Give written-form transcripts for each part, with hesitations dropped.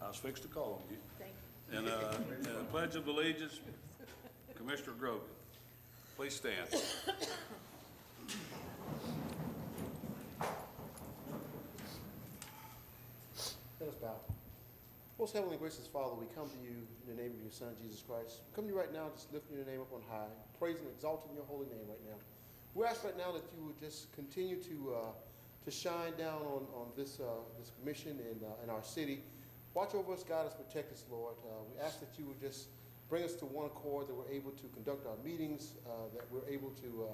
I was fixed to call on you. Thank you. And the Pledge of Allegiance, Commissioner Grogan. Please stand. Let us bow. Most heavenly gracious Father, we come to you in the name of your Son, Jesus Christ. We come to you right now just lifting your name up on high, praising and exalting your holy name right now. We ask right now that you would just continue to shine down on this commission in our city. Watch over us, guide us, protect us, Lord. We ask that you would just bring us to one accord, that we're able to conduct our meetings, that we're able to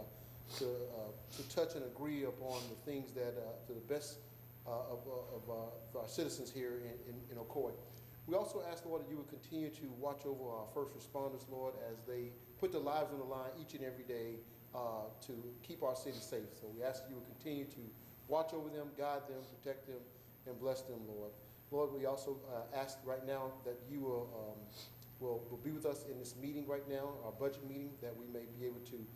touch and agree upon the things that to the best of our citizens here in Ocoee. We also ask, Lord, that you would continue to watch over our first responders, Lord, as they put their lives on the line each and every day to keep our city safe. So we ask that you would continue to watch over them, guide them, protect them, and bless them, Lord. Lord, we also ask right now that you will be with us in this meeting right now, our budget meeting, that we may be able to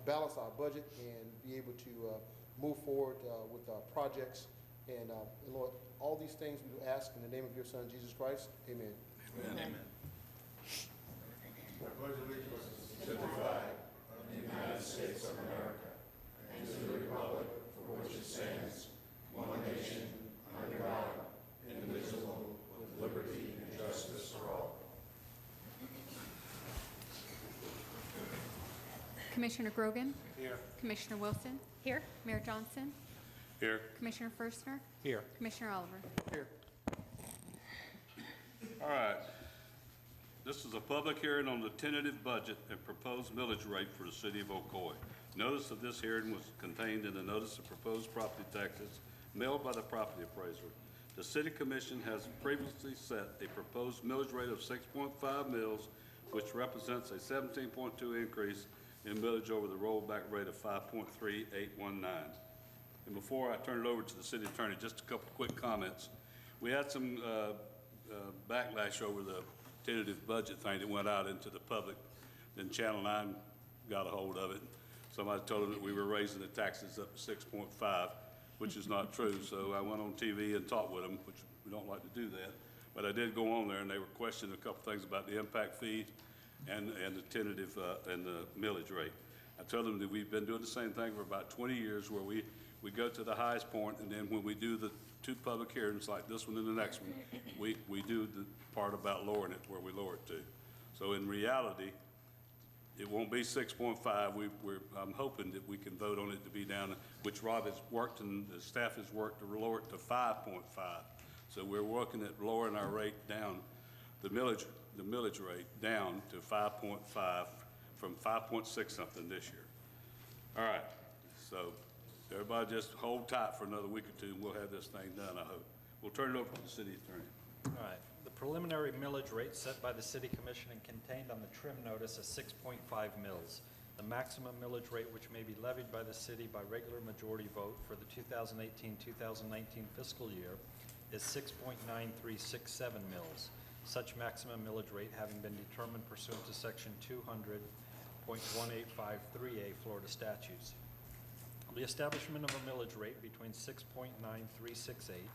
balance our budget and be able to move forward with our projects. And Lord, all these things we ask in the name of your Son, Jesus Christ. Amen. Amen. Amen. I pledge allegiance to the flag of the United States of America and to the republic for which it stands, one nation, under God, indivisible, with liberty and justice for all. Commissioner Grogan? Here. Commissioner Wilson? Here. Mayor Johnson? Here. Commissioner Firstner? Here. Commissioner Oliver? Here. All right. This is a public hearing on the tentative budget and proposed millage rate for the city of Ocoee. Notice of this hearing was contained in the notice of proposed property taxes mailed by the property appraiser. The City Commission has previously set a proposed millage rate of 6.5 mills, which represents a 17.2 increase in millage over the rollback rate of 5.3819. And before I turn it over to the city attorney, just a couple quick comments. We had some backlash over the tentative budget thing that went out into the public. Then Channel 9 got a hold of it. Somebody told them that we were raising the taxes up to 6.5, which is not true. So I went on TV and talked with them, which we don't like to do that. But I did go on there, and they were questioning a couple things about the impact fee and the tentative and the millage rate. I told them that we've been doing the same thing for about 20 years, where we go to the highest point, and then when we do the two public hearings like this one and the next one, we do the part about lowering it where we lower it to. So in reality, it won't be 6.5. I'm hoping that we can vote on it to be down, which Rob has worked and the staff has worked to lower it to 5.5. So we're working at lowering our rate down, the millage rate down to 5.5 from 5.6 something this year. All right, so everybody just hold tight for another week or two and we'll have this thing done, I hope. We'll turn it over to the city attorney. All right. The preliminary millage rate set by the City Commission and contained on the trim notice is 6.5 mills. The maximum millage rate which may be levied by the city by regular majority vote for the 2018-2019 fiscal year is 6.9367 mills. Such maximum millage rate having been determined pursuant to Section 200.1853A Florida statutes. The establishment of a millage rate between 6.9368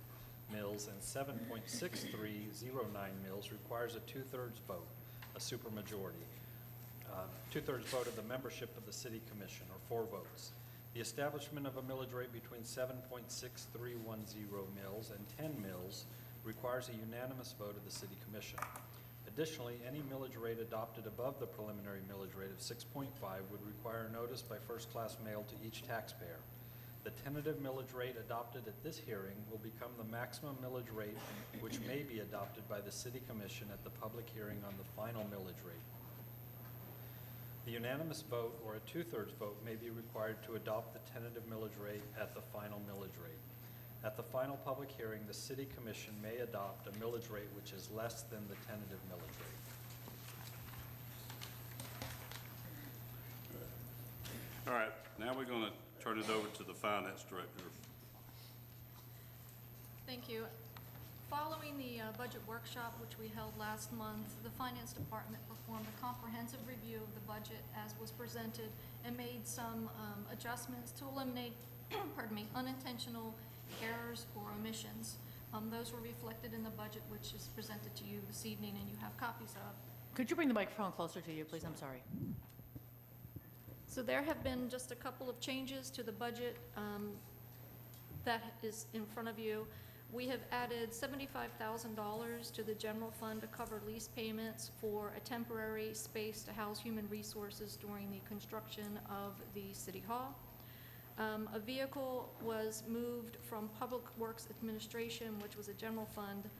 mills and 7.6309 mills requires a two-thirds vote, a supermajority. Two-thirds vote of the membership of the City Commission, or 4 votes. The establishment of a millage rate between 7.6310 mills and 10 mills requires a unanimous vote of the City Commission. Additionally, any millage rate adopted above the preliminary millage rate of 6.5 would require notice by first-class mail to each taxpayer. The tentative millage rate adopted at this hearing will become the maximum millage rate which may be adopted by the City Commission at the public hearing on the final millage rate. The unanimous vote or a two-thirds vote may be required to adopt the tentative millage rate at the final millage rate. At the final public hearing, the City Commission may adopt a millage rate which is less than the tentative millage rate. All right, now we're going to turn it over to the finance director. Thank you. Following the budget workshop, which we held last month, the Finance Department performed a comprehensive review of the budget as was presented and made some adjustments to eliminate pardon me, unintentional errors or omissions. Those were reflected in the budget, which is presented to you this evening and you have copies of. Could you bring the microphone closer to you, please? I'm sorry. So there have been just a couple of changes to the budget that is in front of you. We have added $75,000 to the general fund to cover lease payments for a temporary space to house human resources during the construction of the City Hall. A vehicle was moved from Public Works Administration, which was a general fund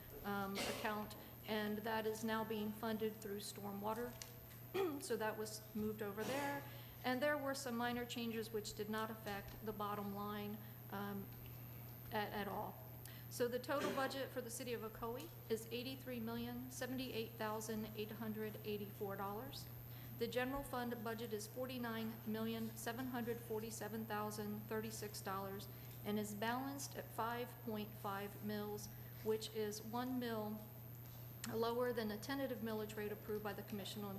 account, and that is now being funded through stormwater. So that was moved over there. And there were some minor changes which did not affect the bottom line at all. So the total budget for the city of Ocoee is $83,078,884. The general fund budget is $49,747,036 and is balanced at 5.5 mils, which is 1 mil lower than the tentative millage rate approved by the commission on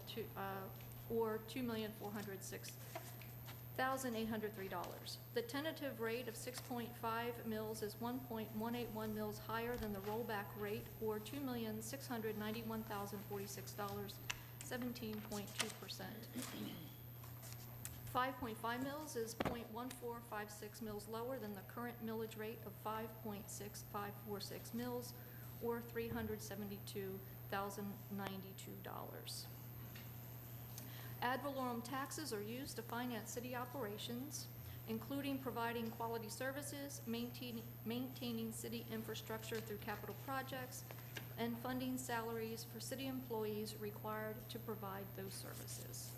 or $2,406,803. The tentative rate of 6.5 mils is 1.181 mils higher than the rollback rate, or $2,691,046, 17.2%. 5.5 mils is 0.1456 mils lower than the current millage rate of 5.6546 mils, or $372,092. Ad valorem taxes are used to finance city operations, including providing quality services, maintaining city infrastructure through capital projects, and funding salaries for city employees required to provide those services.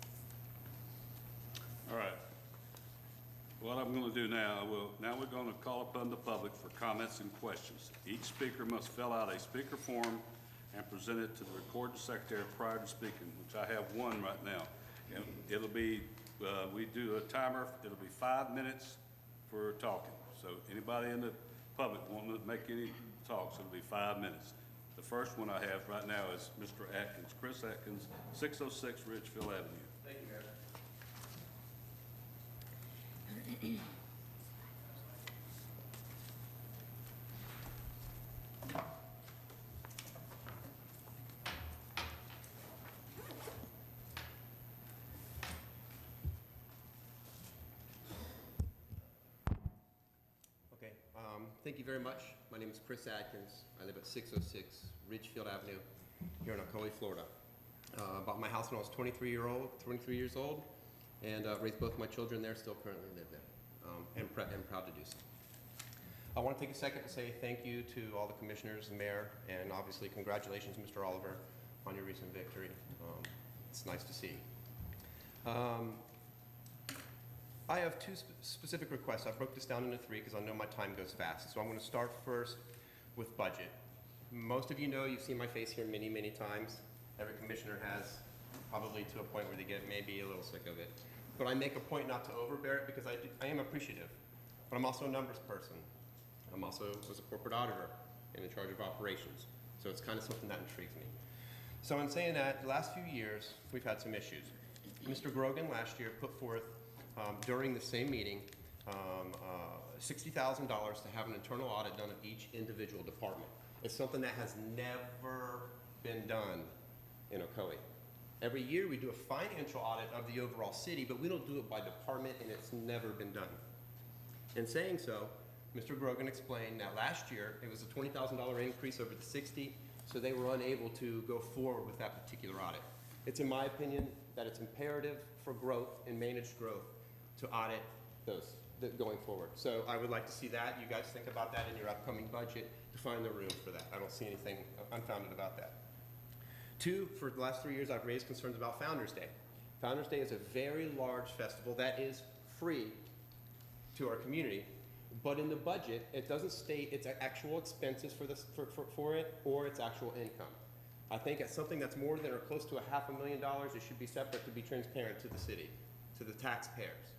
All right. What I'm going to do now, we're going to call upon the public for comments and questions. Each speaker must fill out a speaker form and present it to the recording secretary prior to speaking, which I have one right now. And it'll be, we do a timer, it'll be 5 minutes for talking. So anybody in the public wanting to make any talks, it'll be 5 minutes. The first one I have right now is Mr. Atkins, Chris Atkins, 606 Ridgefield Avenue. Thank you, Mayor. Okay, thank you very much. My name is Chris Atkins. I live at 606 Ridgefield Avenue here in Ocoee, Florida. Bought my house when I was 23 years old, and raised both my children there, still currently live there, and proud to do so. I want to take a second to say thank you to all the commissioners and mayor, and obviously congratulations, Mr. Oliver, on your recent victory. It's nice to see. I have two specific requests. I broke this down into three because I know my time goes fast. So I'm going to start first with budget. Most of you know, you've seen my face here many, many times. Every commissioner has, probably to a point where they get maybe a little sick of it. But I make a point not to overbear it because I am appreciative. But I'm also a numbers person. I'm also was a corporate auditor and in charge of operations. So it's kind of something that intrigues me. So in saying that, the last few years, we've had some issues. Mr. Grogan last year put forth, during the same meeting, $60,000 to have an internal audit done of each individual department. It's something that has never been done in Ocoee. Every year we do a financial audit of the overall city, but we don't do it by department, and it's never been done. In saying so, Mr. Grogan explained that last year it was a $20,000 increase over the 60, so they were unable to go forward with that particular audit. It's in my opinion that it's imperative for growth and managed growth to audit those going forward. So I would like to see that. You guys think about that in your upcoming budget to find the room for that. I don't see anything unfounded about that. Two, for the last 3 years, I've raised concerns about Founders Day. Founders Day is a very large festival that is free to our community, but in the budget, it doesn't state its actual expenses for it or its actual income. I think it's something that's more than or close to $500,000, it should be separate to be transparent to the city, to the taxpayers.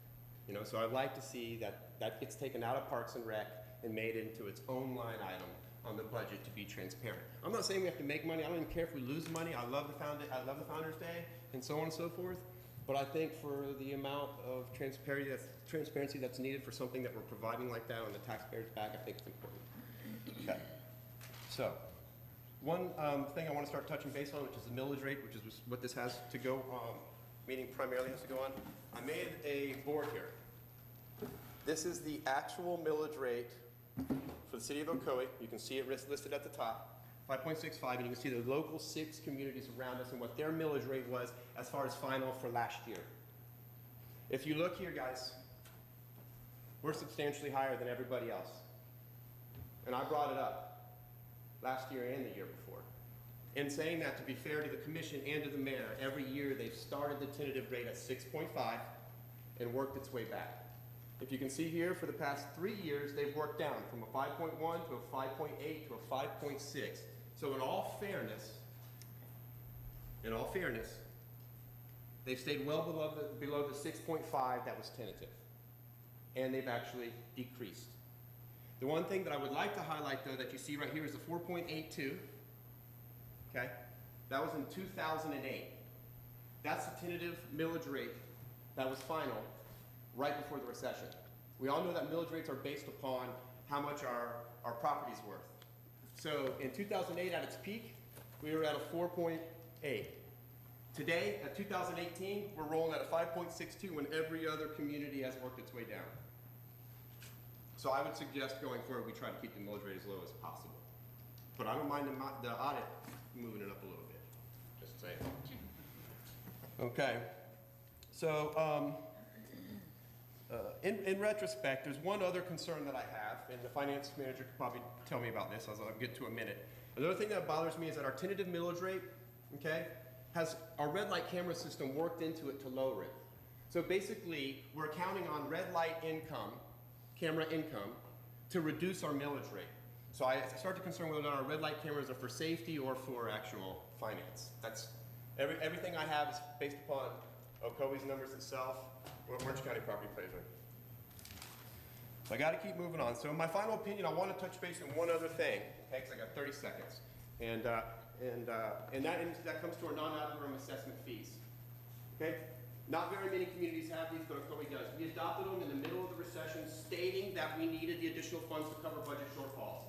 You know, so I'd like to see that gets taken out of Parks and Rec and made into its own line item on the budget to be transparent. I'm not saying we have to make money. I don't even care if we lose money. I love the Founders Day and so on and so forth. But I think for the amount of transparency that's needed for something that we're providing like that on the taxpayers' back, I think it's important. Okay. So, one thing I want to start touching base on, which is the millage rate, which is what this has to go, meaning primarily has to go on. I made a board here. This is the actual millage rate for the city of Ocoee. You can see it listed at the top, 5.65, and you can see the local 6 communities around us and what their millage rate was as far as final for last year. If you look here, guys, we're substantially higher than everybody else. And I brought it up last year and the year before. In saying that, to be fair to the commission and to the mayor, every year they've started the tentative rate at 6.5 and worked its way back. If you can see here, for the past 3 years, they've worked down from a 5.1 to a 5.8 to a 5.6. So in all fairness, they've stayed well below the 6.5 that was tentative. And they've actually decreased. The one thing that I would like to highlight, though, that you see right here is the 4.82. Okay? That was in 2008. That's the tentative millage rate that was final right before the recession. We all know that millage rates are based upon how much our property's worth. So in 2008 at its peak, we were at a 4.8. Today, at 2018, we're rolling at a 5.62 when every other community has worked its way down. So I would suggest going forward, we try to keep the millage rate as low as possible. But I don't mind the audit moving it up a little bit, just saying. Okay, so in retrospect, there's one other concern that I have, and the finance manager could probably tell me about this, as I'll get to in a minute. Another thing that bothers me is that our tentative millage rate, okay, has our red light camera system worked into it to lower it. So basically, we're counting on red light income, camera income, to reduce our millage rate. So I start to concern whether or not our red light cameras are for safety or for actual finance. That's everything I have is based upon Ocoee's numbers itself, or Orange County property appraiser. So I got to keep moving on. So in my final opinion, I want to touch base on one other thing, okay, because I got 30 seconds. And that comes to our non-ad valorem assessment fees. Okay? Not very many communities have these, but Ocoee does. We adopted them in the middle of the recession, stating that we needed the additional funds to cover budget shortfalls.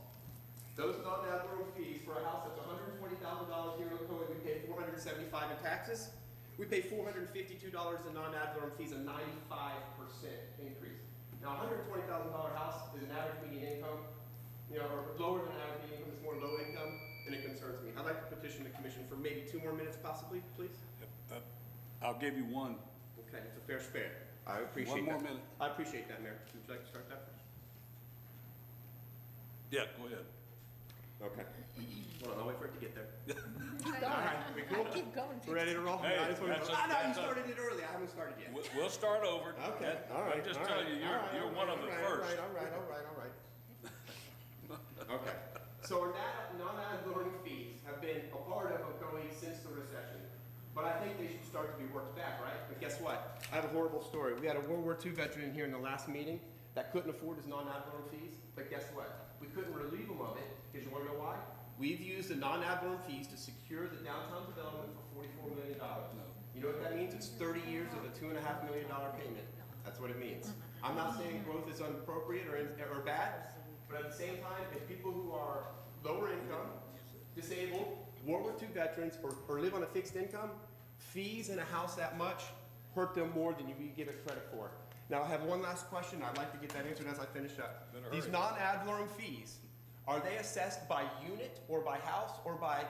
Those non-ad valorem fees for a house that's $120,000 here in Ocoee, we pay $475 in taxes. We pay $452 in non-ad valorem fees, a 95% increase. Now, a $120,000 house is an average median income, or lower than average median income, it's more low income, and it concerns me. I'd like to petition the commission for maybe 2 more minutes, possibly, please. I'll give you one. Okay, it's a fair spare. I appreciate that. 1 more minute. I appreciate that, Mayor. Would you like to start that first? Yeah, go ahead. Okay. Hold on, I'll wait for it to get there. Keep All right, we cool? Keep going. We're ready to roll? Hey, I just wanna- that's a- no, you that's a- started it early. I haven't started yet. We'll start over. Okay, all right. I'm just all telling right, you, all right, you're all one right, of the all first. right, all right. Okay. So our non-ad valorem fees have been a part of Ocoee since the recession. But I think they should start to be worked back, right? But guess what? I have a horrible story. We had a World War II veteran in here in the last meeting that couldn't afford his non-ad valorem fees. But guess what? We couldn't relieve him of it, because you want to know why? We've used the non-ad valorem fees to secure the downtown development for $44 million. You know what that means? It's 30 years of a $2.5 million payment. That's what it means. I'm not saying growth is inappropriate or bad, but at the same time, if people who are lower income, disabled, World War II veterans, or live on a fixed income, fees in a house that much hurt them more than you give it credit for. Now, I have one last question. I'd like to get that answered as I finish up. These non-ad valorem fees, are they assessed by unit or by house or by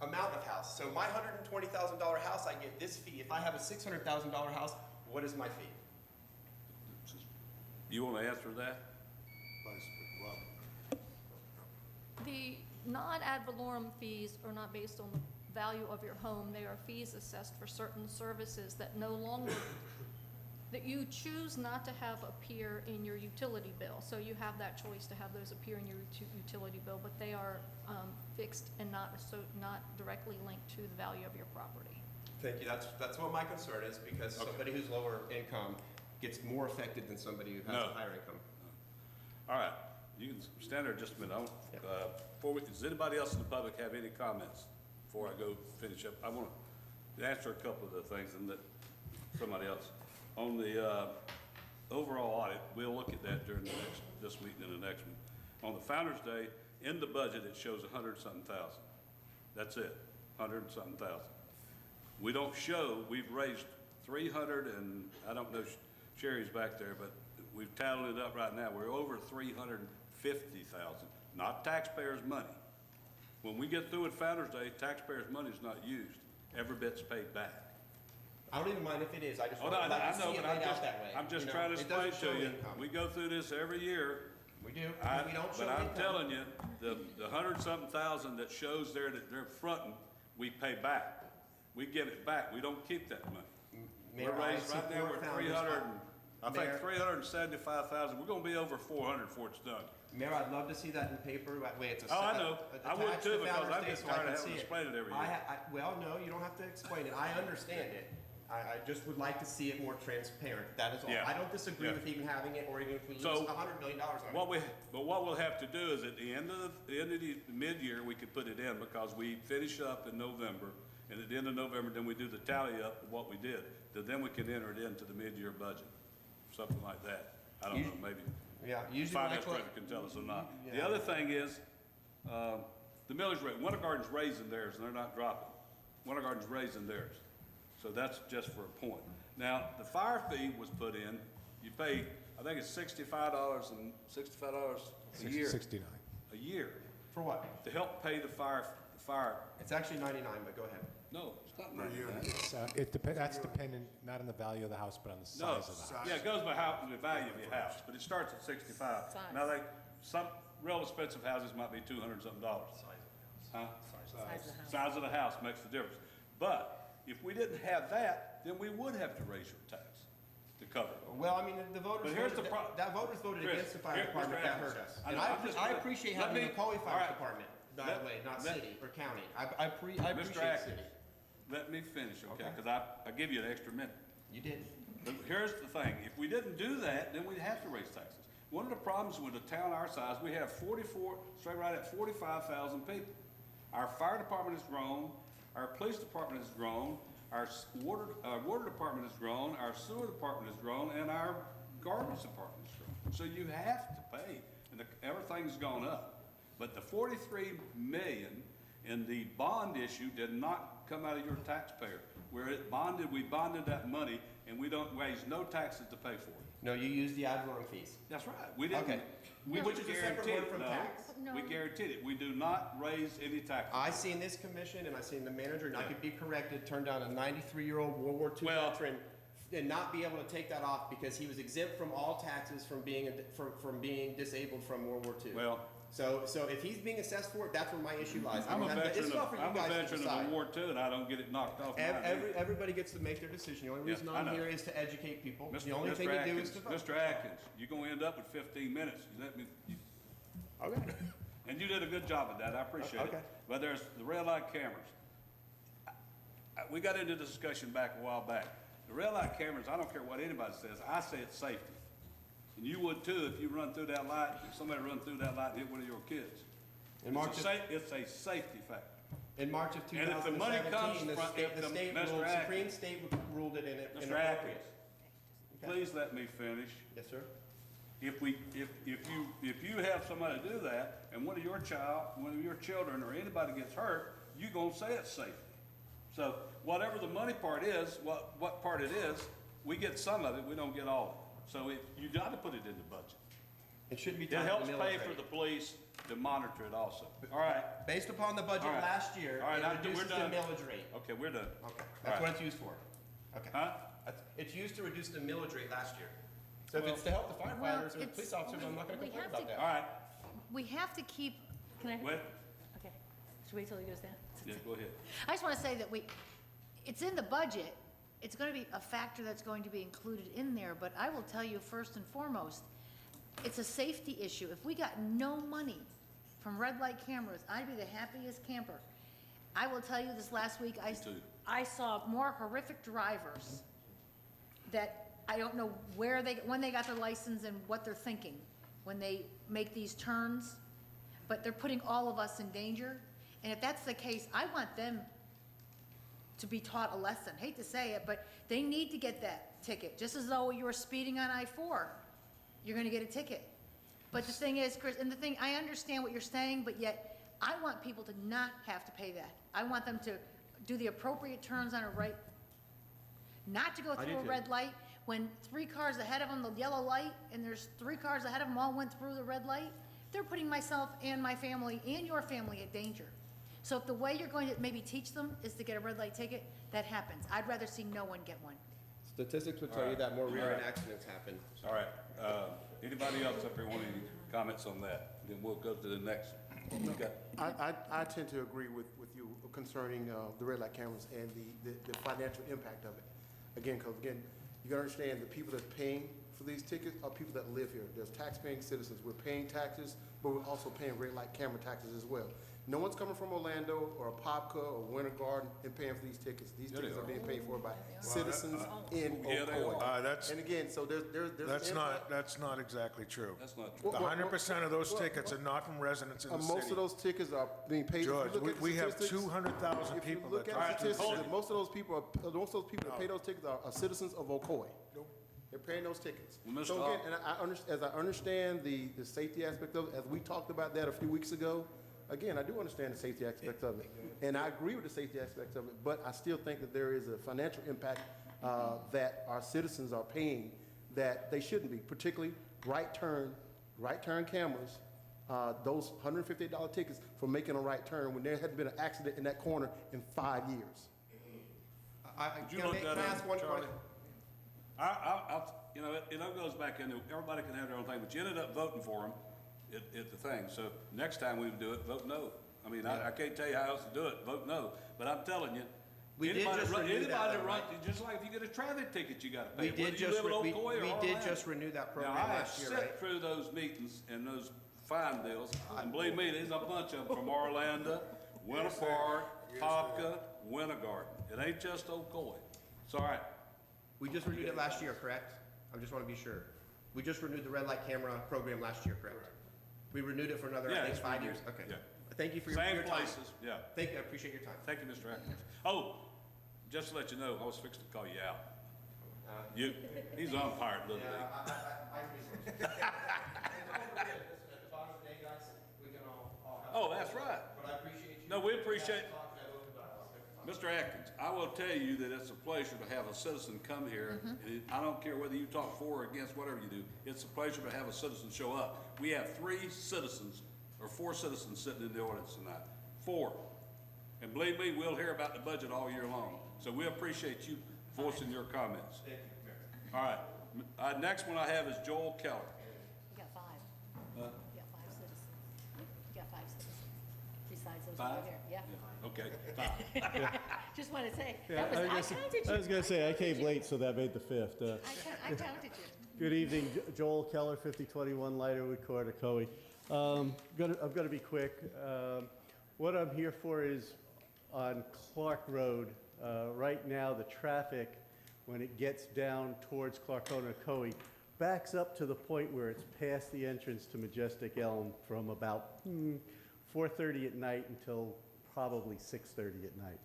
amount of house? So my $120,000 house, I get this fee. If I have a $600,000 house, what is my fee? You want to answer that? The non-ad valorem fees are not based on the value of your home. They are fees assessed for certain services that no longer, that you choose not to have appear in your utility bill. So you have that choice to have those appear in your utility bill, but they are fixed and not directly linked to the value of your property. Thank you. That's what my concern is, because somebody who's lower income gets more affected than somebody who has a higher income. All right, you can stand there just a minute. Does anybody else in the public have any comments before I go finish up? I want to answer a couple of the things, and that somebody else. On the overall audit, we'll look at that during this meeting and the next one. On the Founder's Day, In the budget, it shows 100-something thousand. That's it, 100-something thousand. We don't show, we've raised 300 and, I don't know, Sherry's back there, but we've tallied it up right now. We're over 350,000, not taxpayers' money. When we get through with Founder's Day, taxpayers' money is not used. Every bit's paid back. I don't even mind if it is, I just Oh, would no, like I to know, see it but laid out that way. I'm just You know, trying to it doesn't explain to show you. income. We go through this every year. We do, I- we don't show But I'm income. telling you, the 100-something thousand that shows there that they're fronting, we pay back. We give it back. We don't keep that money. Mayor, We're I raised, right now, support we're Founders 300, I think Mayor- 375,000. We're gonna be over 400 before it's done. Mayor, I'd love to see that in paper, that way it's a. Oh, I know. I would attached too, to because Founder's I'm Day just so I tired of can having see to it. explain it every year. Well, no, you don't have to explain it, I understand it. I just would like to see it more transparent, that is all. Yeah. I don't disagree Yeah. with even having it, or even if we lose So, $100 million on it. What we'll have to do is at the end of the mid-year, we could put it in because we finish up in November. And at the end of November, then we do the tally up of what we did. Then we can enter it into the mid-year budget, something like that. I don't know, maybe. Yeah, usually Finance like director can tell us or not. The Yeah. other thing is, the millage rate, Winter Garden's raising theirs, and they're not dropping. Winter Garden's raising theirs. So that's just for a point. Now, the fire fee was put in, you pay, I think it's $65 a year. 69. A year, For what? to help pay the fire, It's actually 99, but go ahead. no, it's not like that. It's, that's dependent, not on the value of the house, but on the No, size of the house. yeah, it goes by how, the value of your house, but it starts at 65. Size. Now, some real expensive houses might be $200-something. Huh? Size of the house. Size of the house makes the difference. But if we didn't have that, then we would have to raise your tax to cover it. Well, I mean, the voters But here's voted, the pro- that voters voted Chris, against the fire here, department, Mr. that Atkins, hurt us. I And know, I'm just I gonna- appreciate let having me- the Ocoee all Fire right. Department, by the Let- way, not let- city or county. I appreciate Mr. city. Atkins, let me finish, okay? Okay. Because I give you an extra minute. You did. But here's the thing, if we didn't do that, then we'd have to raise taxes. One of the problems with a town our size, we have 45,000 people. Our fire department has grown, our police department has grown, our water department has grown, our sewer department has grown, and our garbage department has grown. So you have to pay, and everything's gone up. But the 43 million in the bond issue did not come out of your taxpayer. Where it bonded, we bonded that money, and we don't raise no taxes to pay for it. No, you used the ad valorem fees. That's right. We didn't. Okay. We Which is a separate guaranteed word it. from No. tax. No. We guaranteed it. We do not raise any taxes. I seen this commission and I seen the manager, and I Yeah. could be corrected, turn down a 93-year-old World War II Well- veteran and not be able to take that off because he was exempt from all taxes from being, from being disabled from World War II. Well, So if he's being assessed for it, that's where my issue lies. I I'm a mean, it's veteran not of, for you I'm a guys to veteran of decide. the war too, and I don't get it knocked off. my head. Everybody gets to make their decision. The only Yeah, reason I I'm know. here is to educate people. Mr. The only Mr. thing to do Atkins, is to vote. Mr. Atkins, you're gonna end up with 15 minutes. You let me, Okay. and you did a good job of that. I appreciate it. Okay. But there's the red light cameras. We got into this discussion back a while back. The red light cameras, I don't care what anybody says, I say it's safety. And you would too if you run through that light, if somebody run through that light and hit one of your kids. In March It's a safety factor. In March of And if the money comes 2017, the from- state, if the the- state Mr. ruled, Atkins. Supreme State ruled it Mr. inappropriate. Atkins, Okay. please let me finish. Yes, sir. If you have somebody do that, and one of your children or anybody gets hurt, you gonna say it's safety. So whatever the money part is, what part it is, we get some of it, we don't get all of it. So you gotta put it in the budget. It should be It tied to helps the pay millage for rate. the police to monitor it also. All right, Based upon the budget All right. last year, All right, it we're reduces the done. millage rate. okay, we're done. Okay, All that's right. what it's used for. Okay. Huh? It's used to reduce the millage rate last year. So if Well- it's to help the firefighters or the it's- police officers, I'm not gonna we complain have about to- All that. right, We have to keep, can I? wait, Okay, should we wait till he goes down? yeah, go ahead. I just want to say that it's in the budget, it's going to be a factor that's going to be included in there, but I will tell you first and foremost, it's a safety issue. If we got no money from red light cameras, I'd be the happiest camper. I will tell you, this last week, too. I saw more horrific drivers that I don't know when they got their license and what they're thinking when they make these turns, but they're putting all of us in danger. And if that's the case, I want them to be taught a lesson. Hate to say it, but they need to get that ticket, just as though you were speeding on I-4. You're gonna get a ticket. But the thing is, Chris, and the thing, I understand what you're saying, but yet I want people to not have to pay that. I want them to do the appropriate turns on a right, not to go I do through a too. red light when 3 cars ahead of them, the yellow light, and there's 3 cars ahead of them all went through the red light. They're putting myself and my family and your family at danger. So if the way you're going to maybe teach them is to get a red light ticket, that happens. I'd rather see no one get one. Statistics would tell you that more rear-end accidents happen. All right, anybody else up here want any comments on that? Then we'll go to the next. You got- I tend to agree with you concerning the red light cameras and the financial impact of it. Again, because again, you gotta understand the people that are paying for these tickets are people that live here. There's tax-paying citizens. We're paying taxes, but we're also paying red light camera taxes as well. No one's coming from Orlando or Apopka or Winter Garden and paying for these tickets. These tickets are being paid for by citizens in Yeah, they Ocoee. are. And again, so there's That's an not exactly true. That's not true. The 100% of those tickets are not from residents in the Most of city. those tickets are being paid. If you George, look at the we have statistics- 200,000 If you people look that at drive the through the statistics, city. most of those people that pay those tickets are citizens of Ocoee. Nope. They're paying those tickets. Well, Mr. So again, Hall- and as I understand the safety aspect of it, as we talked about that a few weeks ago, again, I do understand the safety aspect of it. And I agree with the safety aspects of it, but I still think that there is a financial impact that our citizens are paying that they shouldn't be, particularly right turn cameras, those $158 tickets for making a right turn when there hadn't been an accident in that corner in 5 years. Did you Can I look that up, ask one Charlie? question? You know, it all goes back into, everybody can have their own thing, but you ended up voting for them at the thing. So next time we do it, vote no. I mean, I can't tell you how else to do it, vote no. But I'm telling you, We did anybody just run- renew that, anybody though, run, right? just like if you get a traffic ticket, you gotta pay. We it, did whether you just, live in we Ocoee or did Orlando. just renew that Now, program I have last year, right? sat through those meetings and those fine deals, and believe me, there's a bunch of them from Orlando, Winter Park, Popka, Winter Garden. It ain't just Ocoee. It's all right. We just renewed it last year, correct? I just want to be sure. We just renewed the red light camera program last year, correct? We renewed it for another, Yeah, I think, it's 5 renewed. years. Okay. Yeah. Thank you for your Same time. places, yeah. Thank you, I appreciate your time. Thank you, Mr. Atkins. Oh, just to let you know, I was fixing to call you out. He's umpired a little bit. Oh, that's right. But I appreciate you. No, we appreciate, Mr. Atkins, I will tell you that it's a pleasure to have a citizen come here. And I don't care whether you talk for or against, whatever you do, it's a pleasure to have a citizen show up. We have 3 citizens, or 4 citizens sitting in the audience tonight. 4. And believe me, we'll hear about the budget all year long. So we appreciate you voicing your comments. Thank you, Mayor. All right, next one I have is Joel Keller. You got 5. You got 5 citizens. You got 5 citizens, besides those 5? over there. Yeah. Okay, 5. Just want to say, Yeah, that was, I counted you. I was gonna say, I came counted you. late, so that made the 5th. I counted you. Good evening, Joel Keller, 5021 Lighterwood Court, Ocoee. I'm gonna be quick. What I'm here for is on Clark Road. Right now, the traffic, when it gets down towards Clarkona, Ocoee, backs up to the point where it's past the entrance to Majestic Elm from about 4:30 at night until probably 6:30 at night.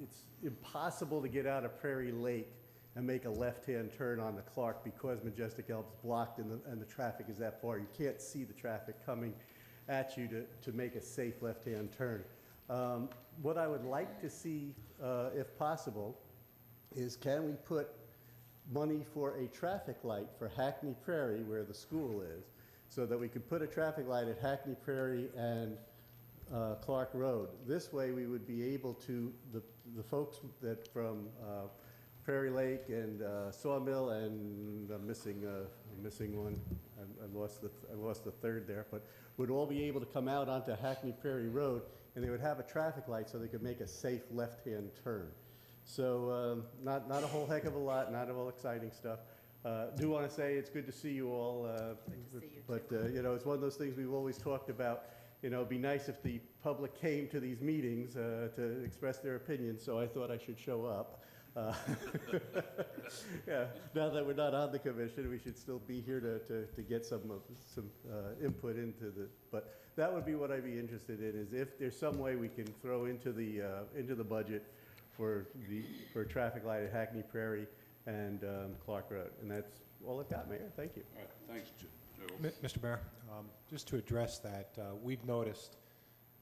It's impossible to get out of Prairie Lake and make a left-hand turn on the Clark because Majestic Elm is blocked and the traffic is that far. You can't see the traffic coming at you to make a safe left-hand turn. What I would like to see, if possible, is can we put money for a traffic light for Hackney Prairie, where the school is, so that we could put a traffic light at Hackney Prairie and Clark Road. This way, we would be able to, the folks that from Prairie Lake and Sawmill, and I'm missing one. I lost the third there, but would all be able to come out onto Hackney Prairie Road, and they would have a traffic light so they could make a safe left-hand turn. So not a whole heck of a lot, not all exciting stuff. Do want to say it's good to see you all. Good to see you, But you know, it's one of those things we've always talked about. You know, it'd be nice if the public came to these meetings to express their opinions, so I thought I should show up. Yeah, now that we're not on the commission, we should still be here to get some input into the, but that would be what I'd be interested in, is if there's some way we can throw into the budget for a traffic light at Hackney Prairie and Clark Road. And that's all I've got, Mayor. Thank you. All right, thanks, Mr. Mayor, just to address that, we've noticed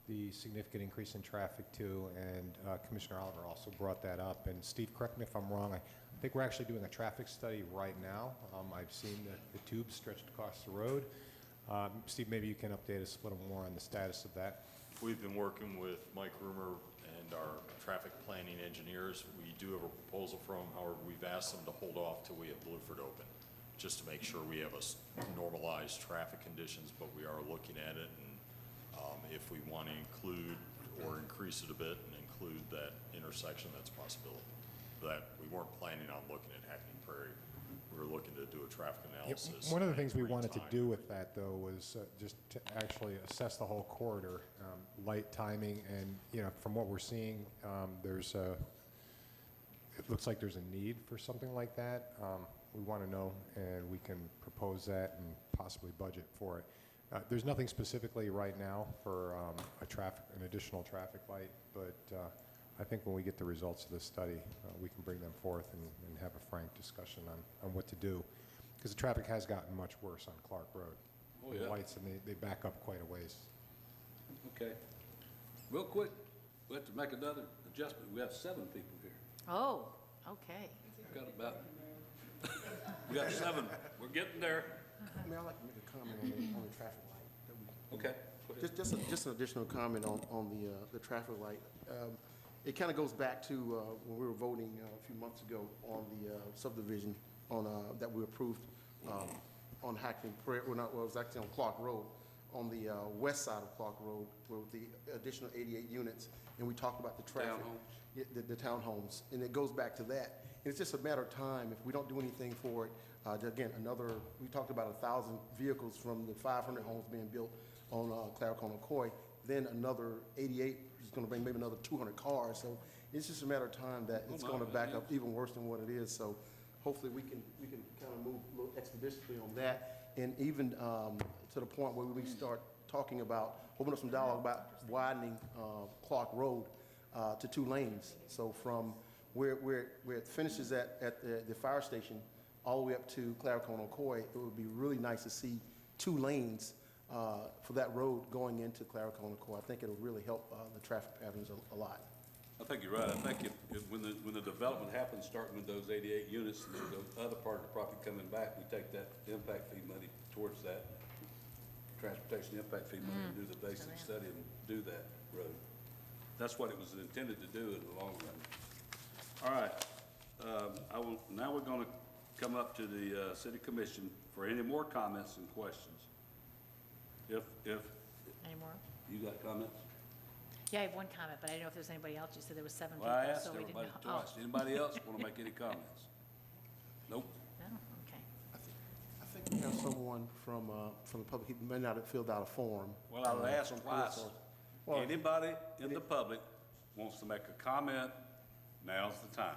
the significant increase in traffic too, and Commissioner Oliver also brought that up. And Steve, correct me if I'm wrong, I think we're actually doing a traffic study right now. I've seen the tubes stretched across the road. Steve, maybe you can update us a little more on the status of that. We've been working with Mike Rumor and our traffic planning engineers. We do have a proposal from them. However, we've asked them to hold off till we have Blueford open, just to make sure we have normalized traffic conditions, but we are looking at it, and if we want to include or increase it a bit and include that intersection, that's a possibility. That we weren't planning on looking at Hackney Prairie. We were looking to do a traffic analysis. One of the things we wanted to Time. do with that, though, was just to actually assess the whole corridor, light timing, and, you know, from what we're seeing, it looks like there's a need for something like that. We want to know, and we can propose that and possibly budget for it. There's nothing specifically right now for an additional traffic light, but I think when we get the results of this study, we can bring them forth and have a frank discussion on what to do, because the traffic has gotten much worse on Clark Road. Oh, The yeah. lights, and they back up quite a ways. Okay. Real quick, we have to make another adjustment. We have 7 people here. Oh, okay. We got 7. We're getting there. I mean, I'd like to make a comment on the traffic light. That we- Okay. Go ahead. Just an additional comment on the traffic light. It kind of goes back to when we were voting a few months ago on the subdivision that we approved on Hackney Prairie, well, it was actually on Clark Road, on the west side of Clark Road, with the additional 88 units, and we talked about the traffic. Townhomes? Yeah, the townhomes, and it goes back to that. And it's just a matter of time, if we don't do anything for it, again, we talked about 1,000 vehicles from the 500 homes being built on Clarion Ocoee, then another 88 is gonna bring maybe another 200 cars, so it's just a matter of time that it's gonna back up even worse than what it is, so hopefully we can kind of move a little expeditiously on that, and even to the point where we start talking about, open up some dialogue about widening Clark Road to 2 lanes. So from where it finishes at the fire station, all the way up to Clarion Ocoee, it would be really nice to see 2 lanes for that road going into Clarion Ocoee. I think it'll really help the traffic patterns a lot. I think you're right. I think if when the development happens, starting with those 88 units, and the other part of the property coming back, we take that impact fee money towards that transportation impact fee money and do the basic study and do that road. That's what it was intended to do in the long run. All right, now we're gonna come up to the city commission for any more comments and questions. If Any more? you got comments? Yeah, I have one comment, but I didn't know if there's anybody else. You said there was 7 people, Well, I asked so we didn't know. everybody twice. Anybody else want to make any comments? Nope. Oh, okay. I think we have someone from the public, he may not have filled out a form. Well, I would ask from twice. Chris or- Well, Anybody in the public wants to make a comment, now's the time.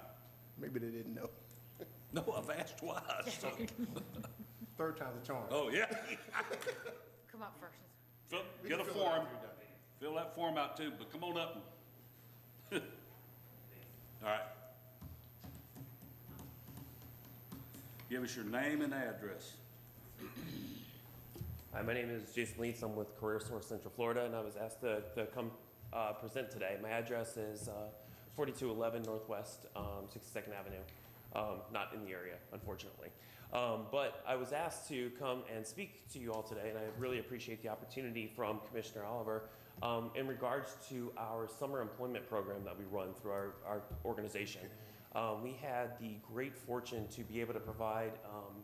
maybe they didn't know. No, I've asked twice. so- Third time's a charm. Oh, yeah. Come up first. Get a form. Fill that form out too, but come on up. All right. Give us your name and address. Hi, my name is Jason Leitz. I'm with Career Source Central Florida, and I was asked to come present today. My address is 4211 Northwest 62nd Avenue. Not in the area, unfortunately. But I was asked to come and speak to you all today, and I really appreciate the opportunity from Commissioner Oliver in regards to our summer employment program that we run through our organization. We had the great fortune to be able to provide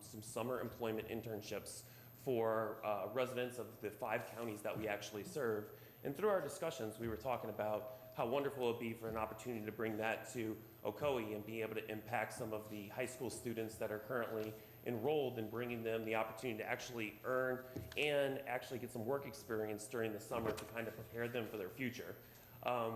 some summer employment internships for residents of the 5 counties that we actually serve. And through our discussions, we were talking about how wonderful it would be for an opportunity to bring that to Ocoee and be able to impact some of the high school students that are currently enrolled, and bringing them the opportunity to actually earn and actually get some work experience during the summer to kind of prepare them for their future.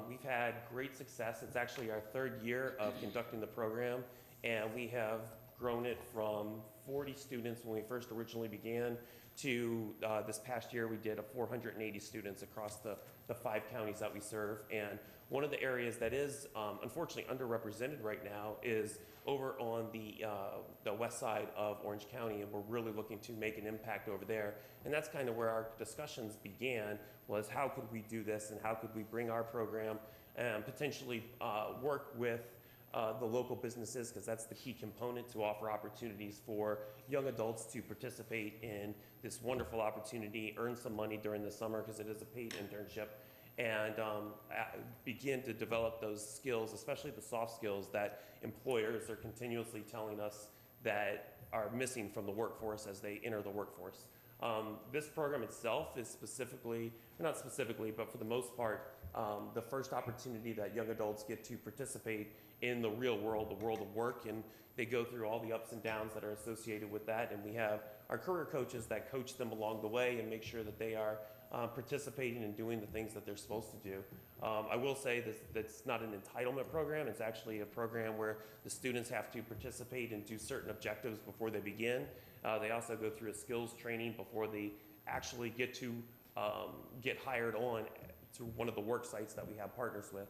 We've had great success. It's actually our 3rd year of conducting the program, and we have grown it from 40 students when we first originally began to this past year, we did 480 students across the 5 counties that we serve. And one of the areas that is unfortunately underrepresented right now is over on the west side of Orange County, and we're really looking to make an impact over there. And that's kind of where our discussions began, was how could we do this and how could we bring our program and potentially work with the local businesses, because that's the key component, to offer opportunities for young adults to participate in this wonderful opportunity, earn some money during the summer because it is a paid internship, and begin to develop those skills, especially the soft skills that employers are continuously telling us that are missing from the workforce as they enter the workforce. This program itself is specifically, not specifically, but for the most part, the first opportunity that young adults get to participate in the real world, the world of work, and they go through all the ups and downs that are associated with that. And we have our career coaches that coach them along the way and make sure that they are participating and doing the things that they're supposed to do. I will say that's not an entitlement program. It's actually a program where the students have to participate and do certain objectives before they begin. They also go through a skills training before they actually get to get hired on to one of the work sites that we have partners with.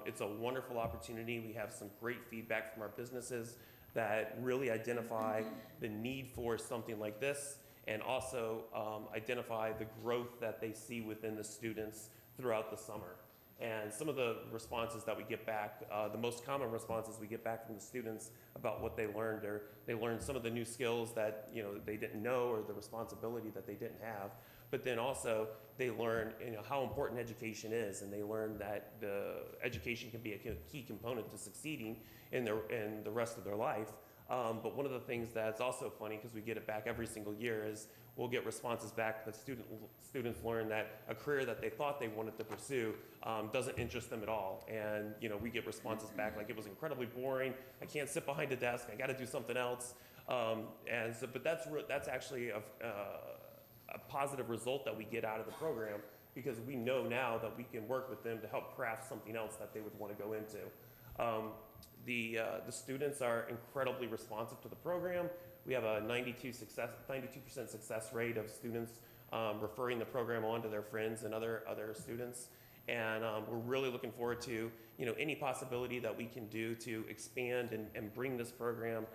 It's a wonderful opportunity. We have some great feedback from our businesses that really identify the need for something like this, and also identify the growth that they see within the students throughout the summer. And some of the responses that we get back, the most common responses we get back from the students about what they learned, are they learned some of the new skills that they didn't know, or the responsibility that they didn't have. But then also they learn how important education is, and they learn that the education can be a key component to succeeding in the rest of their life. But one of the things that's also funny, because we get it back every single year, is we'll get responses back that students learn that a career that they thought they wanted to pursue doesn't interest them at all. And we get responses back like, it was incredibly boring, I can't sit behind a desk, I got to do something else. But that's actually a positive result that we get out of the program, because we know now that we can work with them to help craft something else that they would want to go into. The students are incredibly responsive to the program. We have a 92% success rate of students referring the program on to their friends and other students. And we're really looking forward to any possibility that we can do to expand and bring this program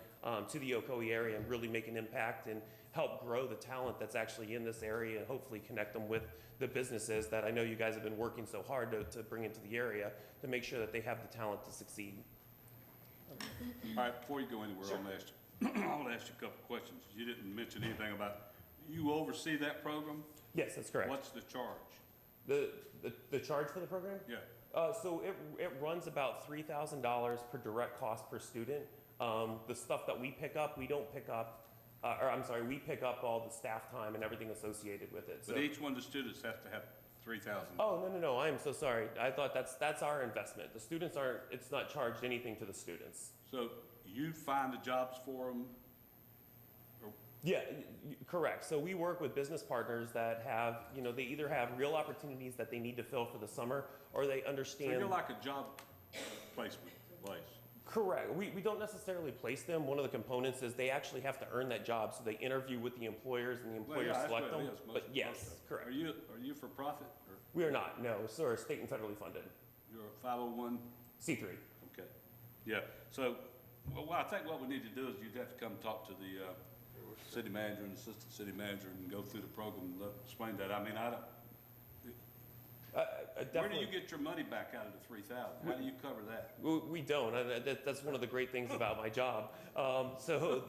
to the Ocoee area and really make an impact and help grow the talent that's actually in this area, and hopefully connect them with the businesses that I know you guys have been working so hard to bring into the area, to make sure that they have the talent to succeed. All right, before you go anywhere, Sure. I want to ask you a couple questions. You didn't mention anything about, you oversee that program? Yes, that's correct. What's the charge? The charge for the program? Yeah. So it runs about $3,000 per direct cost per student. The stuff that we pick up, we don't pick up, we pick up all the staff time and everything associated with it. But each one of the students has to have 3,000. Oh, no, I am so sorry. I thought that's our investment. The students it's not charged anything to the students. So you find the jobs for them? Yeah, correct. So we work with business partners that have, they either have real opportunities that they need to fill for the summer, or they understand. So you're like a job placement place? Correct. We don't necessarily place them. One of the components is they actually have to earn that job, so they interview with the employers, and the employers select them. But yes, correct. Are you for profit? Or We are not, no, sir, state and federally funded. you're a 501? C3. Okay. Yeah. So, well, I think what we need to do is you'd have to come talk to the city manager and assistant city manager and go through the program and explain that. I mean, I don't. Where do you get your money back out of the 3,000? How do you cover that? We don't. That's one of the great things about my job. So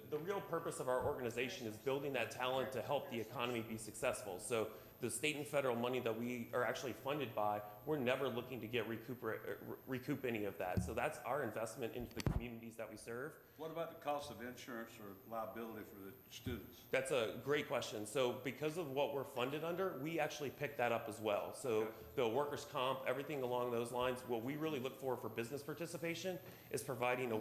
the real purpose of our organization is building that talent to help the economy be successful. So the state and federal money that we are actually funded by, we're never looking to recoup any of that. So that's our investment into the communities that we serve. What about the cost of insurance or liability for the students? That's a great question. So because of what we're funded under, we actually pick that up as well. So Okay. the workers' comp, everything along those lines, what we really look for business participation is providing a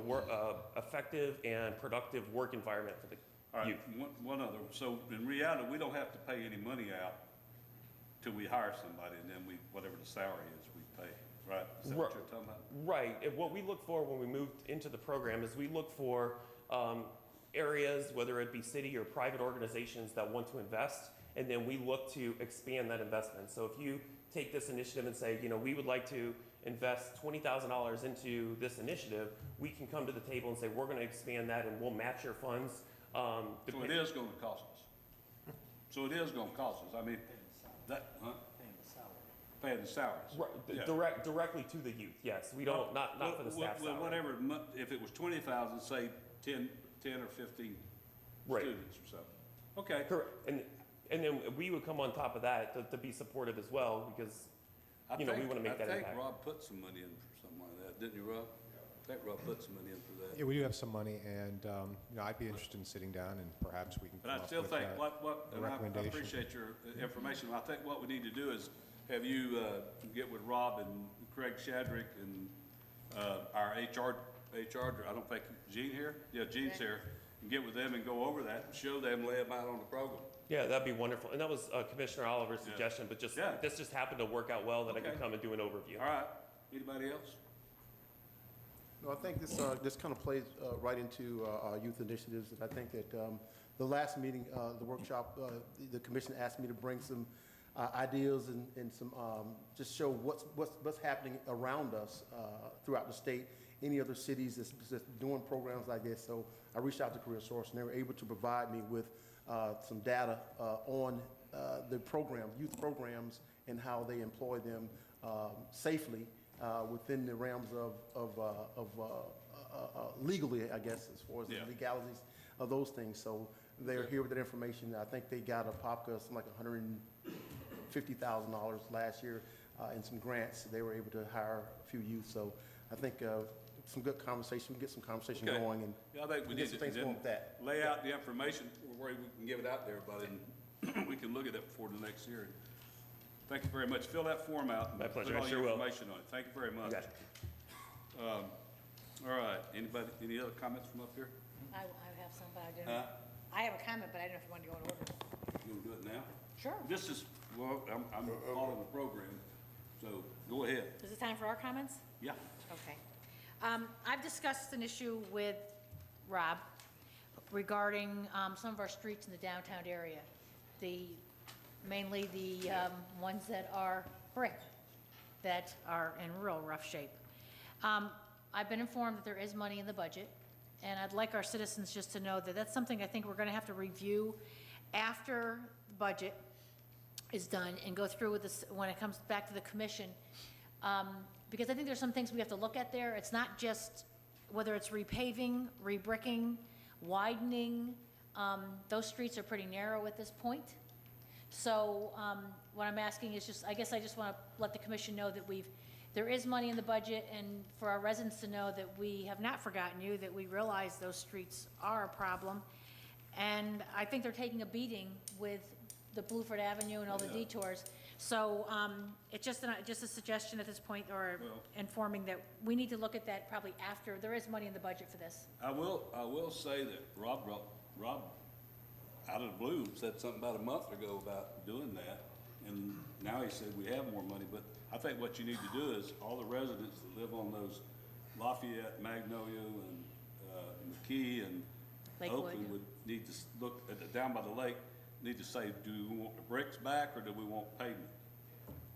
effective and productive work environment for the All right, youth. one other. So in reality, we don't have to pay any money out till we hire somebody, and then whatever the salary is, we pay, right? Is that what you're talking about? Right. And what we look for when we moved into the program is we look for areas, whether it be city or private organizations that want to invest, and then we look to expand that investment. So if you take this initiative and say, you know, we would like to invest $20,000 into this initiative, we can come to the table and say, we're going to expand that and we'll match your funds. So it is gonna cost us. So it is gonna cost us. I mean, that, huh? Paying the salaries. Right, Yeah. directly to the youth, yes. We don't, not for the staff Well, salary. whatever, if it was 20,000, say 10 or 15 Right. students or something. Okay. Correct. And then we would come on top of that to be supportive as well, because, we want to make that I impact. think Rob put some money in for something like that, didn't you, Rob? I think Rob put some money in for that. Yeah, we do have some money, and, I'd be interested in sitting down, and perhaps we can But come I up still with think, a and I recommendation. appreciate your information, I think what we need to do is have you get with Rob and Craig Shadrick and our HR, I don't think, Gene here? Yeah, Gene's here, and get with them and go over that, and show them, lay them out on the program. Yeah, that'd be wonderful. And that was Commissioner Oliver's suggestion, but Yeah. this just happened to work out well that I Okay. could come and do an overview. All right, anybody else? No, I think this kind of plays right into our youth initiatives, and I think that the last meeting, the workshop, the commission asked me to bring some ideas and some, just show what's happening around us throughout the state, any other cities that's doing programs like this. So I reached out to Career Source, and they were able to provide me with some data on the program, youth programs, and how they employ them safely within the realms of legally, I guess, as far as the Yeah. legalities of those things. So they're here with that information. I think they got a POPCA, something like $150,000 last year in some grants. They were able to hire a few youth. So I think some good conversation, we get some conversation Okay. going, and Yeah, I think we get need some to things going with that. lay out the information where we can give it out to everybody, and we can look at it before the next hearing. Thank you very much. Fill that form out. And My pleasure. Put all I your sure will. information on it. Thank you very much. You got it. All right, anybody, any other comments from up here? I have some, but I didn't. Huh? I have a comment, but I don't know if you want to go in order. You gonna do it now? Sure. This is, well, I'm following the program, so go ahead. Is it time for our comments? Yeah. Okay. I've discussed an issue with Rob regarding some of our streets in the downtown area. Mainly the ones that are brick, that are in real rough shape. I've been informed that there is money in the budget, and I'd like our citizens just to know that that's something I think we're going to have to review after the budget is done and go through with this when it comes back to the commission. Because I think there's some things we have to look at there. It's not just whether it's repaving, rebricking, widening. Those streets are pretty narrow at this point. So what I'm asking is just, I guess I just want to let the commission know that there is money in the budget, and for our residents to know that we have not forgotten you, that we realize those streets are a problem. And I think they're taking a beating with the Bluford Avenue and all the detours. So it's just a suggestion at this point, or Well- informing that we need to look at that probably after, there is money in the budget for this. I will say that Rob, out of the blue, said something about a month ago about doing that, and now he said we have more money, but I think what you need to do is, all the residents that live on those Lafayette, Magnolia, and McKee, and Lakewood. Oakland would need to look at down by the lake, need to say, do we want the bricks back, or do we want pavement?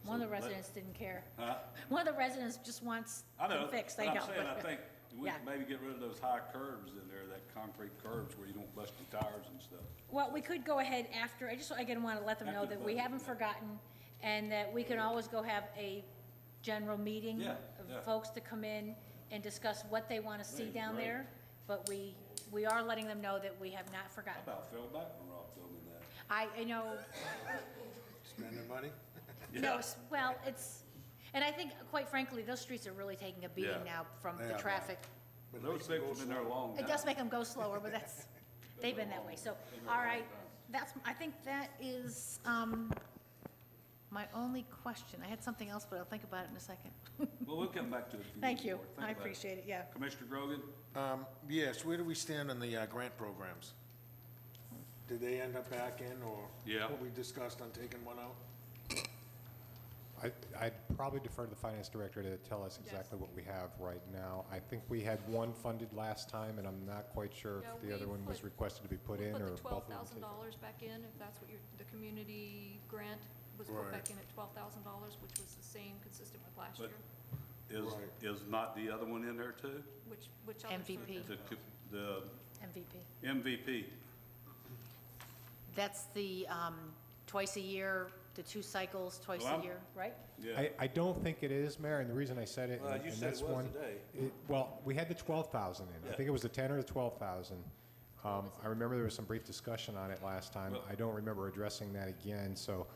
One of the So let- residents didn't care. Huh? One of the residents just wants I know, them fixed, but I know. I'm saying, I but- think we Yeah. could maybe get rid of those high curves in there, that concrete curves where you don't bust your tires and stuff. Well, we could go ahead after, I just, again, want to let them know After the that we budget, haven't yeah. forgotten, and that we can always go have a general meeting Yeah, yeah. of folks to come in and discuss what they want to see Right, down right. there, but we are letting them know that we have not I forgotten. about fell back when Rob told me that. I know, Spending money? no, well, and I think, quite frankly, those streets are really taking a beating Yeah. now from the Yeah. traffic. But Those things have been there a long time. It does make them go slower, but they've been that way, so, all right, I think that is, my only question. I had something else, but I'll think about it in a second. Well, we'll come back to it. if you Thank need you, more. Think I about it. appreciate it, yeah. Commissioner Grogan? Yes, where do we stand on the grant programs? Did they end up back in, or? Yeah. What we discussed on taking one out? I'd probably defer to the finance director to tell us exactly what we have right now. I think we had one funded last time, and I'm not quite sure Yeah, if the we other one was put- requested to be put in, or Put the both of them taken. $12,000 back in, if that's what the community grant was put Right. back in at $12,000, which was the same, consistent with last But- year. Is not the other one in there too? Which other MVP. survey? The MVP. MVP? That's the twice a year, the 2 cycles twice Well, a I'm- year, right? Yeah. I don't think it is, Mayor, and the reason I said it, Well, and you and said that's it was one. today. Well, we had the 12,000 in. I Yeah. think it was the 10 or the 12,000. I remember there was some brief discussion on it last time. Well- I don't remember addressing that again, so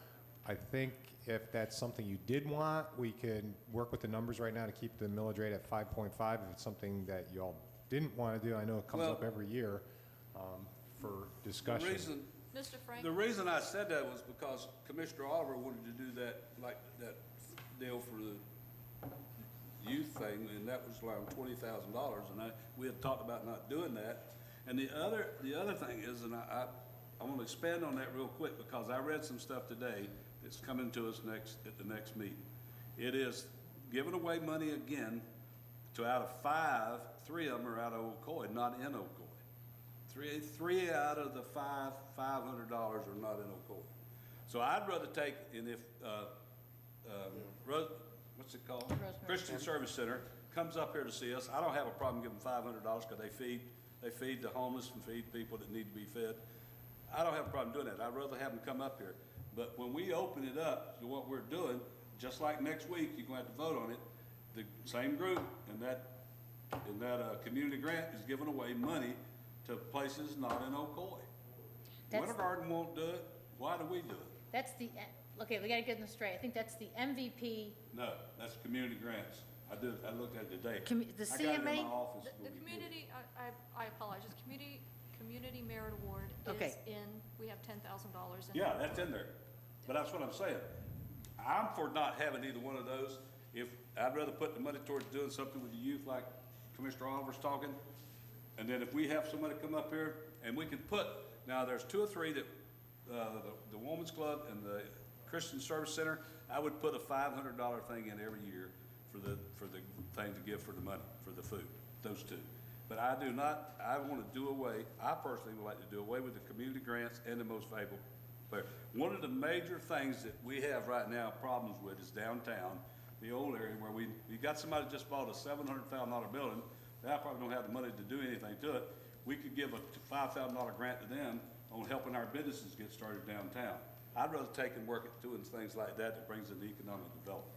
I think if that's something you did want, we could work with the numbers right now to keep the millage rate at 5.5. If it's something that y'all didn't want to do, I know it comes Well- up every year for The discussion. reason, Mr. Frank? the reason I said that was because Commissioner Oliver wanted to do that, like, that deal for the youth thing, and that was around $20,000, and we had talked about not doing that. And the other thing is, and I want to expand on that real quick, because I read some stuff today that's coming to us at the next meeting. It is giving away money again to out of 5, 3 of them are out of Ocoee, not in Ocoee. Three out of the $500 are not in Ocoee. So I'd rather take, and if, what's it called? Rosemary. Christian Service Center comes up here to see us, I don't have a problem giving $500 because they feed the homeless and feed people that need to be fed. I don't have a problem doing that. I'd rather have them come up here. But when we open it up to what we're doing, just like next week, you're going to have to vote on it, the same group in that community grant is giving away money to places not in Ocoee. That's Winter Garden won't do it, why do we do it? That's the, okay, we gotta get this straight. I think that's the MVP, No, that's community grants. I looked at it today. the I got it in my CMA? office The when we did it. community, I apologize, community merit award is Okay. in, we have $10,000 in. Yeah, that's in there. But that's what I'm saying. I'm for not having either one of those. I'd rather put the money towards doing something with the youth like Commissioner Oliver's talking. And then if we have somebody come up here and we can put, now there's 2 or 3 that, the Women's Club and the Christian Service Center, I would put a $500 thing in every year for the thing to give for the money, for the food, those 2. But I want to do away, I personally would like to do away with the community grants and the most valuable player. One of the major things that we have right now problems with is downtown, the old area where we got somebody just bought a $700,000 building. They probably don't have the money to do anything to it. We could give a $5,000 grant to them on helping our businesses get started downtown. I'd rather take and work at doing things like that brings in economic development.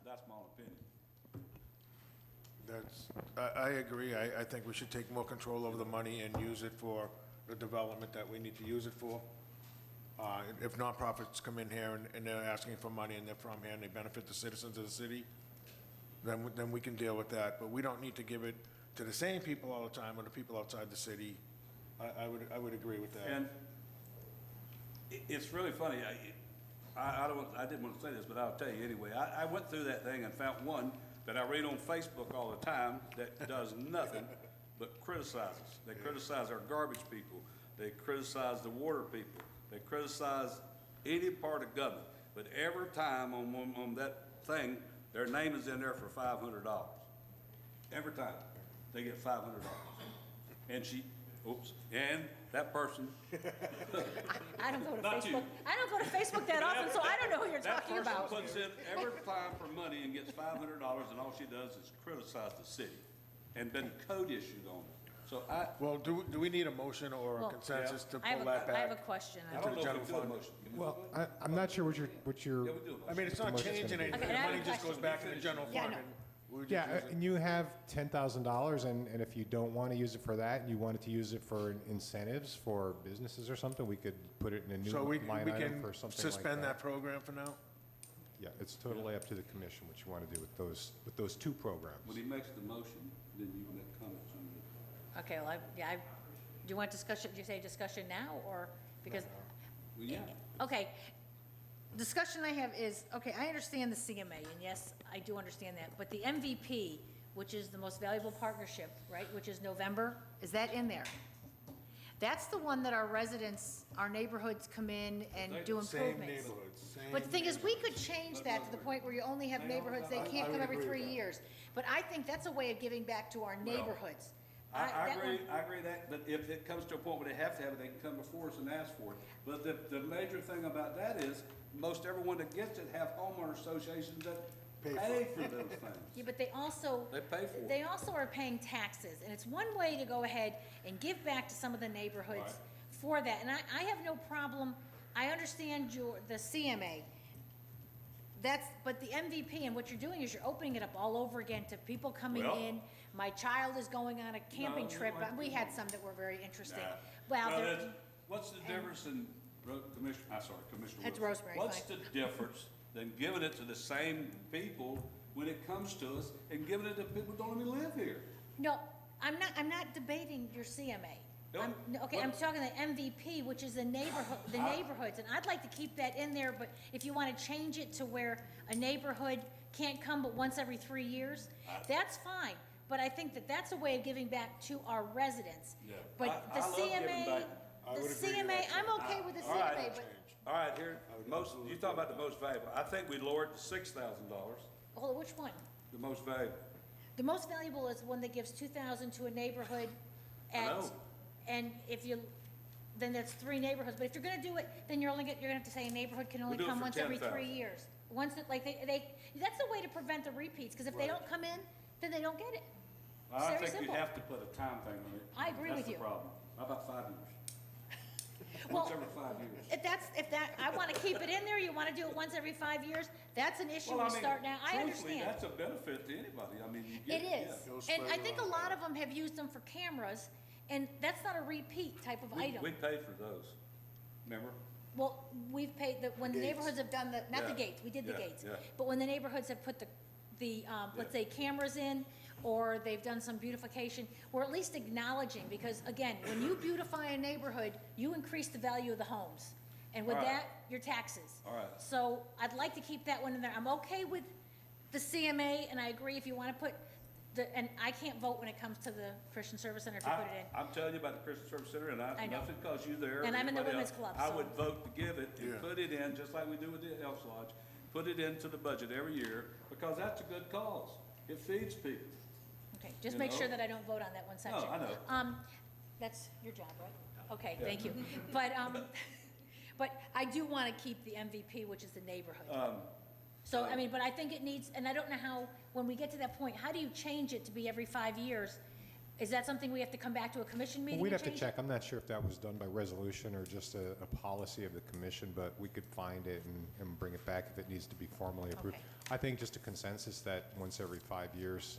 That's my opinion. I agree. I think we should take more control over the money and use it for the development that we need to use it for. If nonprofits come in here and they're asking for money and they're from here and they benefit the citizens of the city, then we can deal with that. But we don't need to give it to the same people all the time or the people outside the city. I would agree with that. And it's really funny. I didn't want to say this, but I'll tell you anyway. I went through that thing and found one that I read on Facebook all the time that does nothing but criticizes. They criticize our garbage people. They criticize the water people. They criticize any part of government. But every time on that thing, their name is in there for $500. Every time they get $500. And and that person. I don't go to Not you. Facebook. I don't go to Facebook that often, so I don't know who you're talking about. That person puts in every time for money and gets $500, and all she does is criticize the city, and been code issued on it. So Well, do we need a motion or a Well, consensus to I have pull a- that back? I have a question. I Into don't the know if general we do a fund? motion. Can we Well, do it? I'm not sure what you're, Yeah, we do a motion. I mean, it's not motion's gonna changing be. anything. Okay, The and I have money a just goes question. back in the general Yeah, I fund. know. And we would just Yeah, use it. and you have $10,000, and if you don't want to use it for that, and you wanted to use it for incentives for businesses or something, we could put it in a new So we line item can for something like that. suspend that program for now? Yeah, it's totally up to the commission what you want to do with those 2 programs. When he makes the motion, then you can make comments on it. Okay, well, do you want discussion, do you say discussion now, or, because, Well, yeah. okay, discussion I have is, okay, I understand the CMA, and yes, I do understand that, but the MVP, which is the most valuable partnership, right, which is November, is that in there? That's the one that our residents, our neighborhoods come in and do Same improvements. neighborhoods, same. But the thing is, we could change that to the point where you only have neighborhoods, they can't come every 3 years. But I think that's a way of giving back to our neighborhoods. I that agree, one- I agree that, but if it comes to a point where they have to have it, they can come before us and ask for it. But the major thing about that is, most everyone that gets it have homeowner associations that pay for those things. Yeah, but they also. They pay for it. They also are paying taxes, and it's one way to go ahead and give back to some of the neighborhoods Right. for that. And I have no problem, I understand the CMA. But the MVP and what you're doing is you're opening it up all over again to people coming Well- in. My child is going on a camping No, trip, I- we had some that were very interesting. Nah. Well, they're- that's- what's the difference in, Commissioner That's Wilson? Rosemary, What's fine. the difference than giving it to the same people when it comes to us and giving it to people who don't even live here? No, I'm not debating your CMA. No, Okay, I'm talking the MVP, which is the neighborhoods, and I'd like to keep that in there, but if you wanna change it to where a neighborhood can't come but once every 3 years, that's fine. But I think that that's a way of giving back to our residents. Yeah. But I the love giving CMA, back. I the would agree with CMA, that, I'm too. okay with the All right. CMA, but, All right, here, you talk about the most valuable. I think we lowered to $6,000, hold on, which one? the most valuable. The most valuable is one that gives 2,000 to a neighborhood I at, know. and then that's 3 neighborhoods. But if you're gonna do it, then you're gonna have to say a neighborhood can only do it come for once every 10,000. 3 years. Once, that's a way to prevent the repeats, because if they don't come in, then they don't get it. I Very think you simple. have to put a time thing on it. I agree with you. That's the problem. How about 5 years? Well, Once every 5 years. I wanna keep it in there, you wanna do it once every 5 years, that's an issue Well, we I mean, start now, I truthfully, understand. that's a benefit to anybody. I mean, you get. It is, It'll and spread I think a around lot of them have used them for cameras, and that's not a repeat type of item. We paid for those, remember? Well, we've paid, when the Gates. neighborhoods have done not the Yeah, gates, we did the yeah, gates. yeah. But when the neighborhoods have put let's say cameras in, or they've done some beautification, we're at least acknowledging, because again, when you beautify a neighborhood, you increase the value of the homes. And with All right. that, your taxes. All right. So I'd like to keep that one in there. I'm okay with the CMA, and I agree if you wanna put and I can't vote when it comes to the Christian Service Center to put it in. I'm telling you about the Christian Service Center, and I know. nothing because you there. or And I'm in the anybody women's else. club, I so- would vote to give it and Yeah. put it in, just like we do with the Elks Lodge, put it into the budget every year, because that's a good cause. It feeds people. Okay, just You make sure know? that I don't vote on that one section. I know. That's your job, right? Okay, thank you. But I do want to keep the MVP, which is the neighborhood. So, I mean, but I think it needs, and I don't know how, when we get to that point, how do you change it to be every 5 years? Is that something we have to come back to a commission Well, meeting we'd and have to change? check. I'm not sure if that was done by resolution or just a policy of the commission, but we could find it and bring it back if it needs to be formally approved. Okay. I think just a consensus that once every 5 years,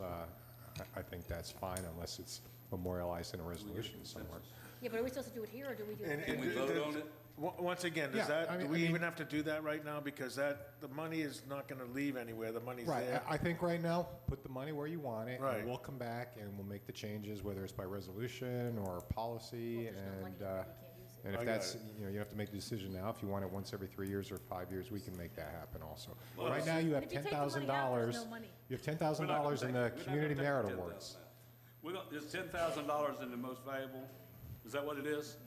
I think that's fine unless it's memorialized in a resolution somewhere. Yeah, but are we supposed to do it here, or do we do And- it? Can we vote on it? Once again, Yeah, does that, I do mean- we I mean- even have to do that right now? Because the money is not gonna leave anywhere, the money's Right, there. I think right now, put the money where you want it. Right. And we'll come back and we'll make the changes, whether it's by resolution or policy, Well, if there's no money and, there, you can't use it. and I if got that's, it. you have to make the decision now. If you want it once every 3 years or 5 years, we can make that happen also. Well, Right now, you have But if you take the money out, $10,000. there's no money. You have $10,000 in the Community Merit Awards. Is $10,000 in the most valuable? Is that what it is?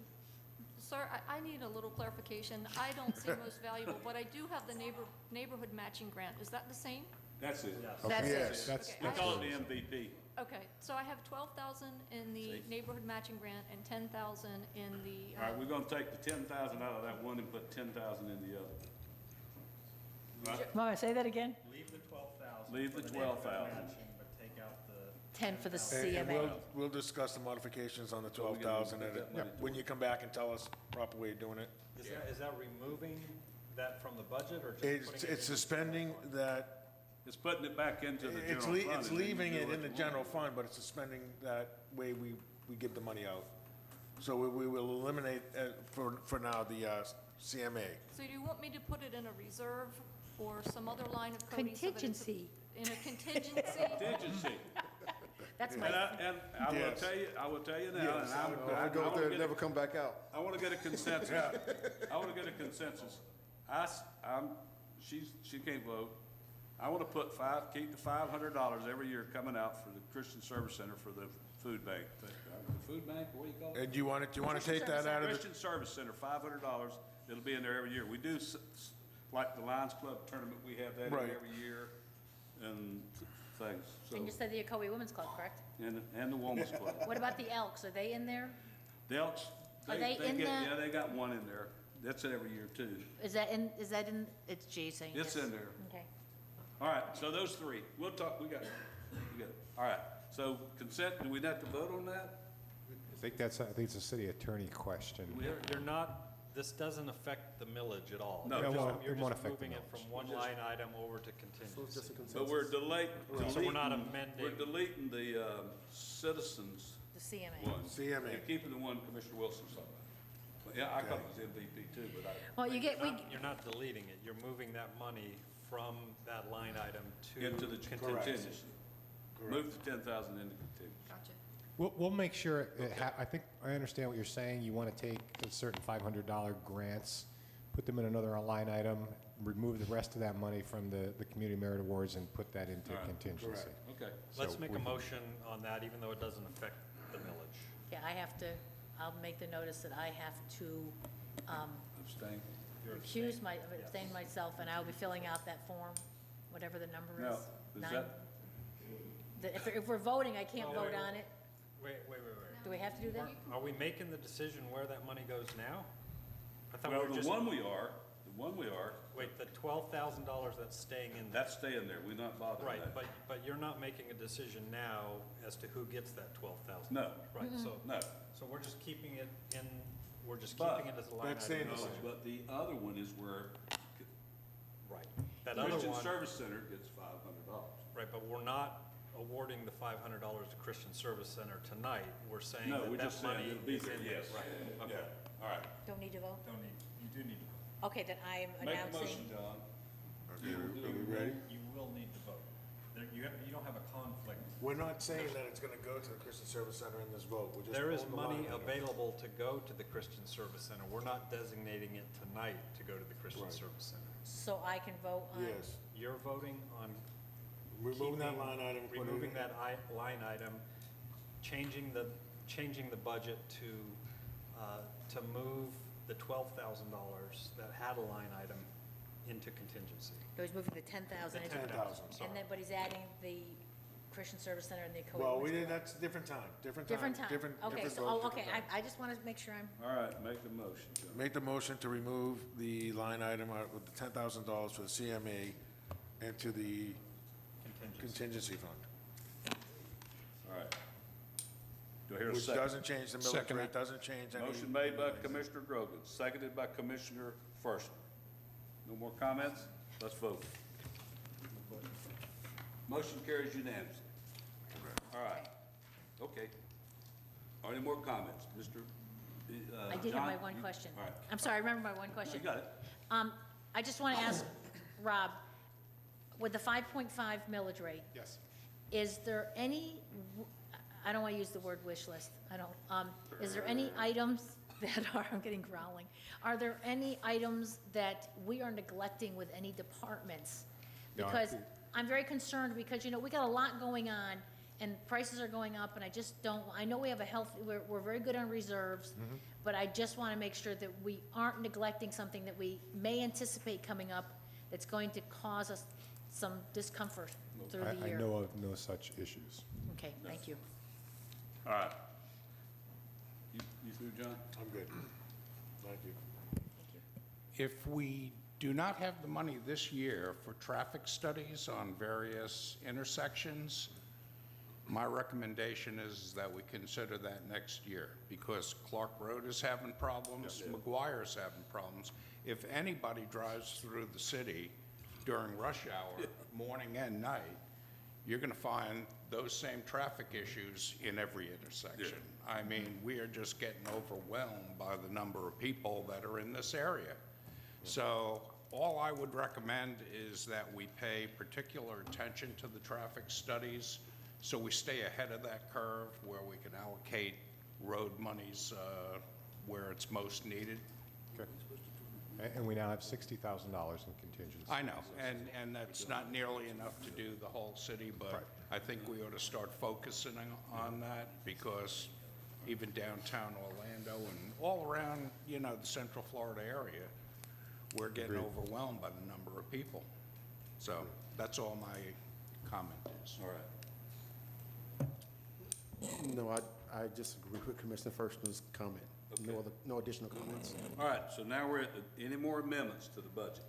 Sir, I need a little clarification. I don't see most valuable, but I do have the neighborhood matching grant. Is that the same? That's it. That's it. Yes. That's, Okay, We I call have- it the MVP. Okay, so I have 12,000 in the See? neighborhood matching grant and 10,000 in the, All right, we're gonna take the 10,000 out of that one and put 10,000 in the other. Right? Mama, say that again? Leave the 12,000. Leave the 12,000. But take out the 10 for the And CMA. we'll discuss the modifications on the So we gotta 12,000 get that money when you come back and tell us proper way of doing it. Is that removing that from the budget or just putting it in? It's suspending that, It's putting it back into the general fund. it's and then you leaving do it what in the you want. general fund, but it's suspending that way we give the money out. So we will eliminate, for now, the CMA. so do you want me to put it in a reserve or some other line of coding? so that it's a- Contingency. In a contingency? Contingency. That's And my, I will Yes. tell you now, Yes. and I go up there and never come back out. I wanna get a consensus. I wanna get a consensus. She can't vote. I want to keep the $500 every year coming out for the Christian Service Center for the food bank. The food bank, what do you call it? And you want to take that out of the, Christian Service Center, $500. It'll be in there every year. We do, like the Lions Club tournament, we have that in Right. every year and things. So, And you said the Ocoee Women's Club, correct? and the Women's Club. What about the Elks? Are they in there? The Elks, Are they in get, that? yeah, they got one in there. That's every year too. Is that in, it's G saying It's yes. in there. Okay. All right, so those three, we'll talk, we got it. All right, so consent, do we have to vote on that? I think it's a city attorney question. You're not, this doesn't affect the millage at all. No, You're it just- won't- You're it won't just affect the moving it millage. from one line item over to So it's contingency. just a consensus. But we're deleting. So we're not We're amending. deleting the citizens The CMA. one. CMA. And keeping the one Commissioner Wilson talking about. But yeah, I thought it was MVP too, but I. Well, you get, You're not deleting it, you're moving that money from that line item to Into the contingency. contingency. Move the 10,000 into contingency. gotcha. We'll make sure, I think, I understand what you're saying. You want to take a certain $500 grants, put them in another line item, remove the rest of that money from the Community Merit Awards and put that into All right, contingency. Okay. Let's So make we a can- motion on that, even though it doesn't affect the millage. Yeah, I'll make the notice that I have to Abstain. abstain myself, and I'll be filling out that form, whatever the number Now, is. is Nine. that, If we're voting, I can't Oh, vote wait. on it. Wait. Do we have to do that? Are we making the decision where that money goes now? I thought we well, were the just, one we are, wait, the $12,000 that's staying in there. that's staying there. We're not bothering Right, that. but you're not making a decision now as to who gets that 12,000. No. Right, No. so we're just keeping it in, we're just But keeping it as a line that's item. staying the No, same. but the other one is where Right. That other Christian one, Service Center gets $500. right, but we're not awarding the $500 to Christian Service Center tonight. We're saying No, that we're that just saying money it'll be is there, in there. yes. Right, okay. Yeah, all right. Don't need to vote? Don't need, you do need to vote. Okay, then I am Make a motion, announcing. John. Okay, are we ready? You will need to vote. You don't have a conflict. We're not saying that it's gonna go to the Christian Service Center in this vote. We're just There is pulling the line money item. available to go to the Christian Service Center. We're not designating it tonight to go to the Christian Right. Service Center. So I can vote on. Yes. You're voting on Removing that keeping- line item. put it in- removing that line item, changing the budget to move the $12,000 that had a line item into contingency. He was moving the 10,000 The into. 10,000, sorry. And then, but he's adding the Christian Service Center and the Ocoee. Well, we Women's didn't, Club. that's a different time, different time. Different time. Okay, different so, vote, oh, okay, different time. I just want to make sure I'm, All right, make the motion, John. Make the motion to remove the line item with the $10,000 for the CMA into the contingency fund. All right. Do I hear a Which second? doesn't change the millage rate, doesn't change any. Motion made by Commissioner Grogan, seconded by Commissioner Firstman. No more comments? Let's vote. Motion carries unanimously. All right, okay. Are any more comments, Mr. I did have my John? one You- question. All right. I'm sorry, I remember my one No, question. you got it. I just want to ask Rob, with the 5.5 millage rate, Yes. is there any, I don't want to use the word wish list, I don't, is there any items that are, I'm getting growling, are there any items that we are neglecting with any departments? No, I Because think- I'm very concerned, because, you know, we got a lot going on, and prices are going up, and I just don't, I know we have a healthy, we're very good on reserves, but I just want to make sure that we aren't neglecting something that we may anticipate coming up that's going to cause us some discomfort through the I year. know of no such issues. Okay, thank you. All right. You through, John? I'm good. Thank you. If we do not have the money this year for traffic studies on various intersections, my recommendation is that we consider that next year, because Clark Road is having problems, McGuire's having problems. If anybody drives through the city during rush hour, morning and night, you're gonna find those same traffic issues in every intersection. I mean, we are just getting overwhelmed by the number of people that are in this area. So all I would recommend is that we pay particular attention to the traffic studies, so we stay ahead of that curve, where we can allocate road monies where it's most needed. And we now have $60,000 in contingency. I know, and that's not nearly enough to do the whole city, but I think we ought to start focusing on that, because even downtown Orlando and all around, the Central Florida area, we're getting overwhelmed by the number of people. So that's all my comment is. All right. No, I disagree with Commissioner Firstman's comment. No additional comments. All right, so now we're at any more amendments to the budget?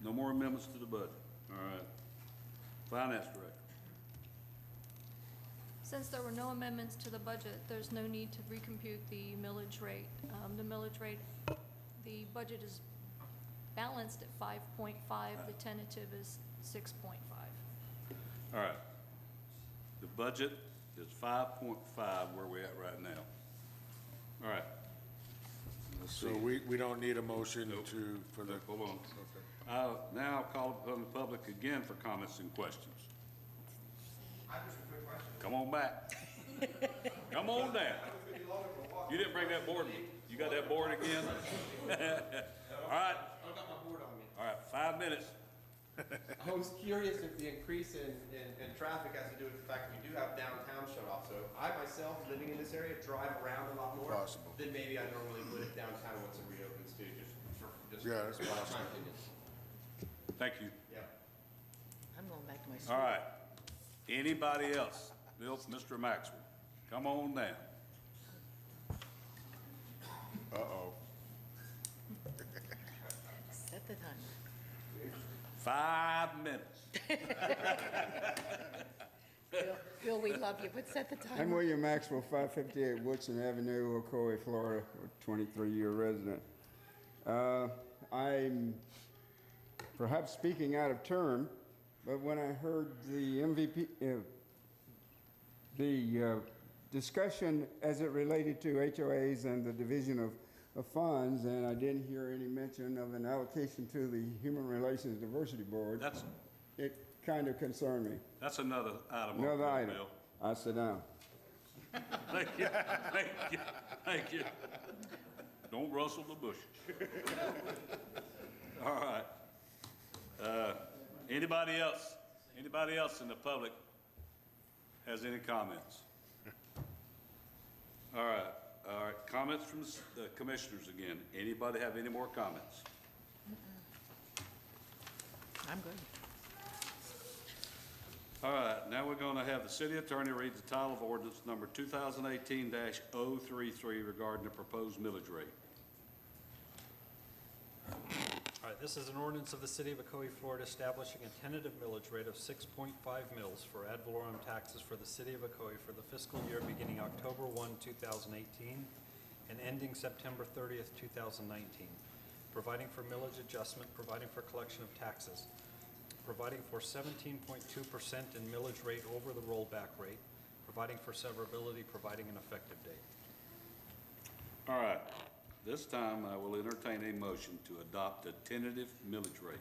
No more amendments to the budget. All right. Finance Director. Since there were no amendments to the budget, there's no need to recompute the millage rate. The millage rate, the budget is balanced at 5.5, the tentative is 6.5. All right. The budget is 5.5 where we're at right now. All right. Let's So see. we don't need a motion for the, Hold on. Now I'll call upon the public again for comments and questions. Come on back. Come on down. You didn't bring that board. You got that board again? All right. I got my board on me. All right, 5 minutes. I was curious if the increase in traffic has to do with the fact that we do have downtown shut off. So I myself, living in this area, drive around a lot more Possible. than maybe I normally would if downtown once it reopens too, Yeah, that's my possible. opinion. Thank you. Yeah. I'm going back to my All right. Anybody else? Mr. Maxwell, come on down. Uh-oh. Set the timer. 5 minutes. Bill, we love you, but set the I'm timer. William Maxwell, 558 Woodson Avenue, Ocoee, Florida, a 23-year resident. I'm perhaps speaking out of turn, but when I heard the MVP, the discussion as it related to HOAs and the division of funds, and I didn't hear any mention of an allocation to the Human Relations Diversity Board, it kind of concerned me. That's another item. Another on the item. bill. I sit down. Thank you, thank you, thank you. Don't rustle the bushes. All right. Anybody else? Anybody else in the public has any comments? All right, comments from the commissioners again. Anybody have any more comments? I'm good. All right, now we're going to have the city attorney read the title of ordinance number 2018-033 regarding the proposed millage rate. All right, this is an ordinance of the City of Ocoee, Florida, establishing a tentative millage rate of 6.5 mils for ad valorem taxes for the City of Ocoee for the fiscal year beginning October 1, 2018, and ending September 30th, 2019, providing for millage adjustment, providing for collection of taxes, providing for 17.2% in millage rate over the rollback rate, providing for severability, providing an effective date. All right, this time I will entertain a motion to adopt a tentative millage rate.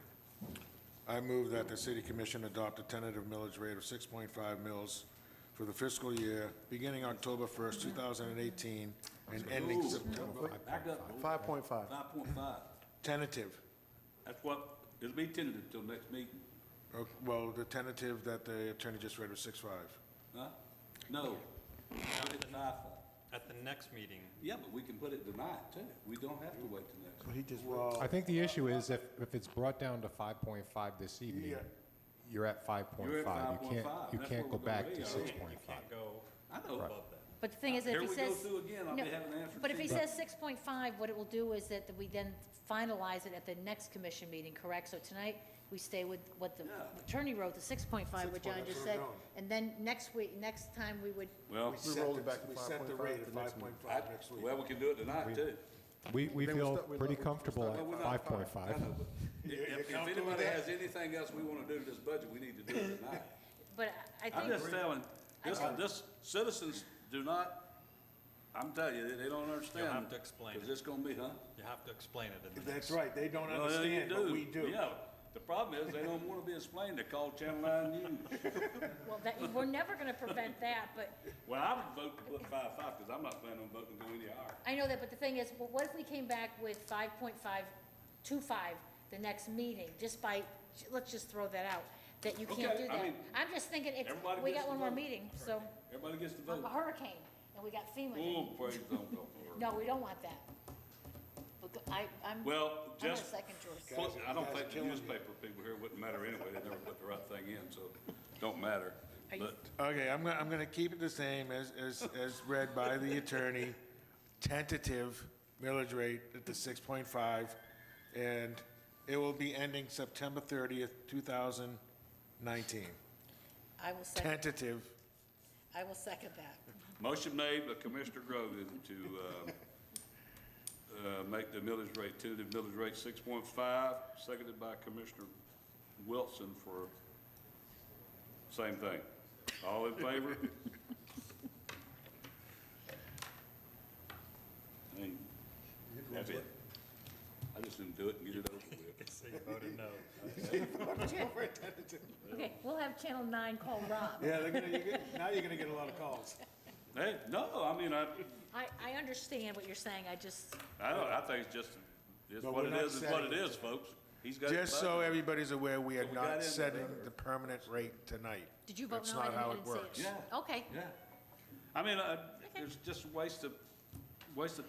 I move that the city commission adopt a tentative millage rate of 6.5 mils for the fiscal year beginning October 1st, 2018, and ending September. Back up. 5.5. 5.5. Tentative. That's what, it'll be tentative till next meeting. Okay, well, the tentative that the attorney just read was 6.5. Huh? No. Put it to 5.5. At the next meeting, Yeah, but we can put it tonight too. We don't have to wait till next. But he just I think the issue is if it's brought down to 5.5 this evening, Yeah. you're at 5.5. You're at 5.5. You That's can't where go we're back gonna to be. 6.5. you can't go I know. Right. above that. But the thing is, if Here he we says. go through again. I'll No, be having an answer. But if he to you. says 6.5, what it will do is that we then finalize it at the next commission meeting, correct? So tonight, we stay with what the Yeah. attorney wrote, the 6.5, what John just said. And then next time we would, Well, roll it back to We set the 5.5 rate at the next meeting. 5.5 next week. well, we can do it tonight too. We Then we'll feel start- pretty we'll comfortable start- at Well, we're not- I 5.5. know, but If comfortable with anybody that? has anything else we want to do to this budget, we need to do it tonight. but I I'm just think, telling, this citizens do not, I'm telling you, they don't understand. You'll have to explain Because it. it's gonna be, huh? You have to explain it in the That's next. right, they don't Well, yeah, you understand, but we do. Yeah, The problem is, they don't want to be explained, they call Channel 9 News. Well, we're never gonna prevent that, but Well, I would vote to put 5.5, because I'm not planning on voting to go any higher. I know that, but the thing is, well, what if we came back with 5.525 the next meeting, just by, let's just throw that out, that you can't Okay, do I that. mean, I'm just thinking, it's, everybody we gets got to one more vote. meeting, so, Everybody gets to a vote. hurricane, and we got FEMA. Oh, praise don't go for it. No, we don't want that. Look, I'm Well, gonna just, second yours. I don't think the newspaper people here wouldn't matter anyway, they never put the right thing in, so don't matter. Are you- But, Okay, I'm gonna keep it the same as read by the attorney. Tentative millage rate at the 6.5, and it will be ending September 30th, 2019. I will second, Tentative. I will second that. motion made by Commissioner Grogan to, make the millage rate, tentative millage rate 6.5, seconded by Commissioner Wilson for same thing. All in favor? That's it. I just didn't do it and get it over with. So you voted no. Okay, we'll have Channel 9 call Rob. Yeah, now you're gonna get a lot of calls. Hey, no, I mean, I understand what you're saying, I just, I think it's just, it's But what we're it not is what it setting- is, folks. He's got it Just so budgeted. everybody's aware, we are But we got not in setting there. the permanent rate tonight. did you vote That's no? I not how didn't it say works. Yeah. Okay, Yeah. I mean, there's just waste of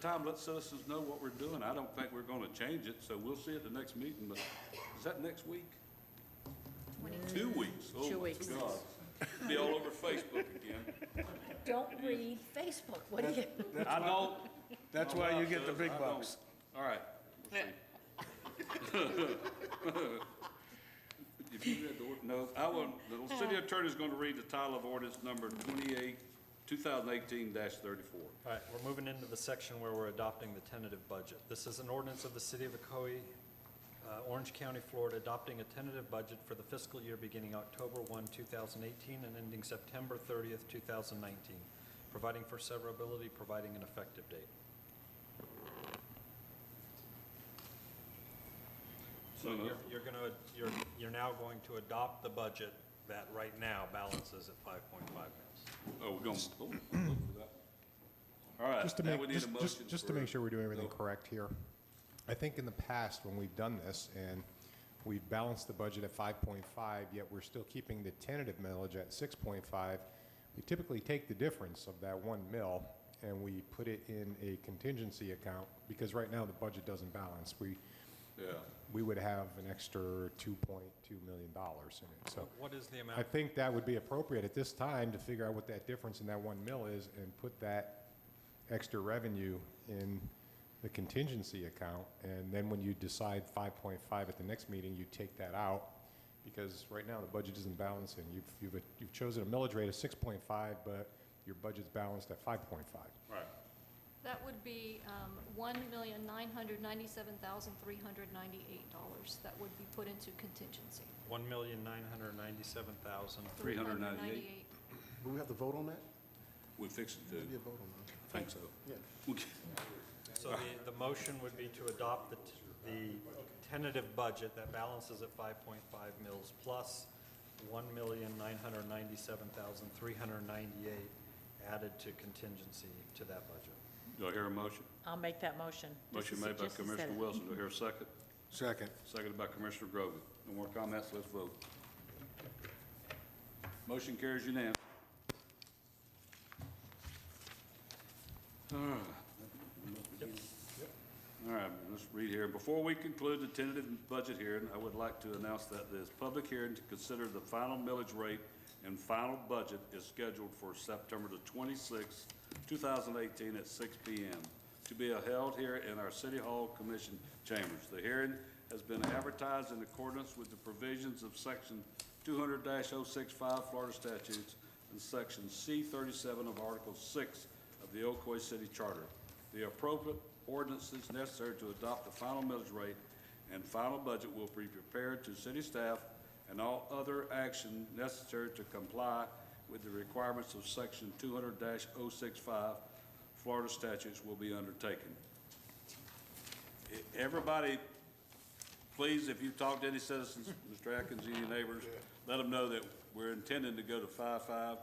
time. Let citizens know what we're doing. I don't think we're gonna change it, so we'll see it the next meeting, but is that next week? 2 weeks. Oh, 2 my weeks. God. Be all over Facebook again. don't read Facebook, what do you? I don't. That's my why you wife get the does, big I don't. bucks. All right. We'll see. If you read the no, the city attorney's gonna read the title of ordinance number 2018-34. All right, we're moving into the section where we're adopting the tentative budget. This is an ordinance of the City of Ocoee, Orange County, Florida, adopting a tentative budget for the fiscal year beginning October 1, 2018 and ending September 30th, 2019, providing for severability, providing an effective date. So you're now going to adopt the budget that right now balances at 5.5 mils. Oh, we're going, look for that. All right. Just to now make, we need a motion just to for- make sure we're doing everything no. correct here. I think in the past, when we've done this, and we've balanced the budget at 5.5, yet we're still keeping the tentative millage at 6.5, we typically take the difference of that 1 mil and we put it in a contingency account, because right now the budget doesn't balance. Yeah. We would have an extra $2.2 million in it. So What is the I amount? think that would be appropriate at this time to figure out what that difference in that 1 mil is and put that extra revenue in the contingency account. And then when you decide 5.5 at the next meeting, you take that out, because right now the budget isn't balancing. You've chosen a millage rate of 6.5, but your budget's balanced at 5.5. Right. That would be $1,997,398 that would be put into contingency. 1,997,000. 398. Do we have to vote on that? We fixed it Maybe to, a vote on that. I think so. Yeah. So the motion would be to adopt the tentative budget that balances at 5.5 mils plus 1,997,398 added to to that budget. Do I hear a motion? I'll make that motion. Motion made by Commissioner Wilson. Do I hear a second? Second. Seconded by Commissioner Grogan. No more comments, let's vote. Motion carries unanimous. All right. All right, let's read here. Before we conclude the tentative budget hearing, I would like to announce that this public hearing to consider the final millage rate and final budget is scheduled for September the 26th, 2018 at 6 p.m. to be held here in our City Hall Commission chambers. The hearing has been advertised in accordance with the provisions of Section 200-065 Florida statutes and Section C-37 of Article 6 of the Ocoee City Charter. The appropriate ordinances necessary to adopt the final millage rate and final budget will be prepared to city staff, and all other action necessary to comply with the requirements of Section 200-065 Florida statutes will be undertaken. Everybody please, if you talk to any citizens, Mr. Atkins, any neighbors, let them know that we're intending to go to 5-5,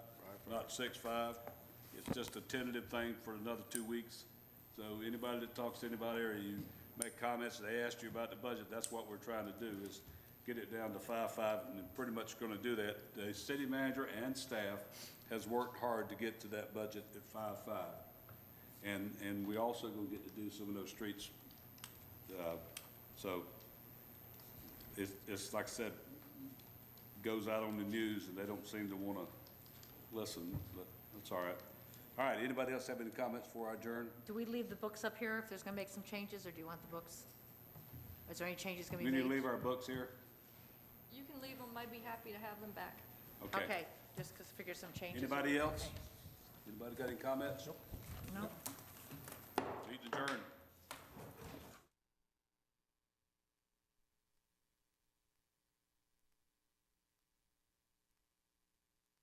not 6-5. It's just a tentative thing for another 2 weeks. So anybody that talks to anybody or you make comments, they asked you about the budget, that's what we're trying to do, is get it down to 5-5, and they're pretty much gonna do that. The city manager and staff has worked hard to get to that budget at 5-5. And we also gonna get to do some of those streets. So it's like I said, goes out on the news and they don't seem to wanna listen, but that's all right. All right, anybody else have any comments before I adjourn? Do we leave the books up here if there's gonna make some changes, or do you want the books? Is there any changes gonna be We made? need to leave our books here? You can leave them, I'd be happy to have them back. Okay, just 'cause figure some changes. Anybody else? Anybody got any comments? No? Meeting adjourned.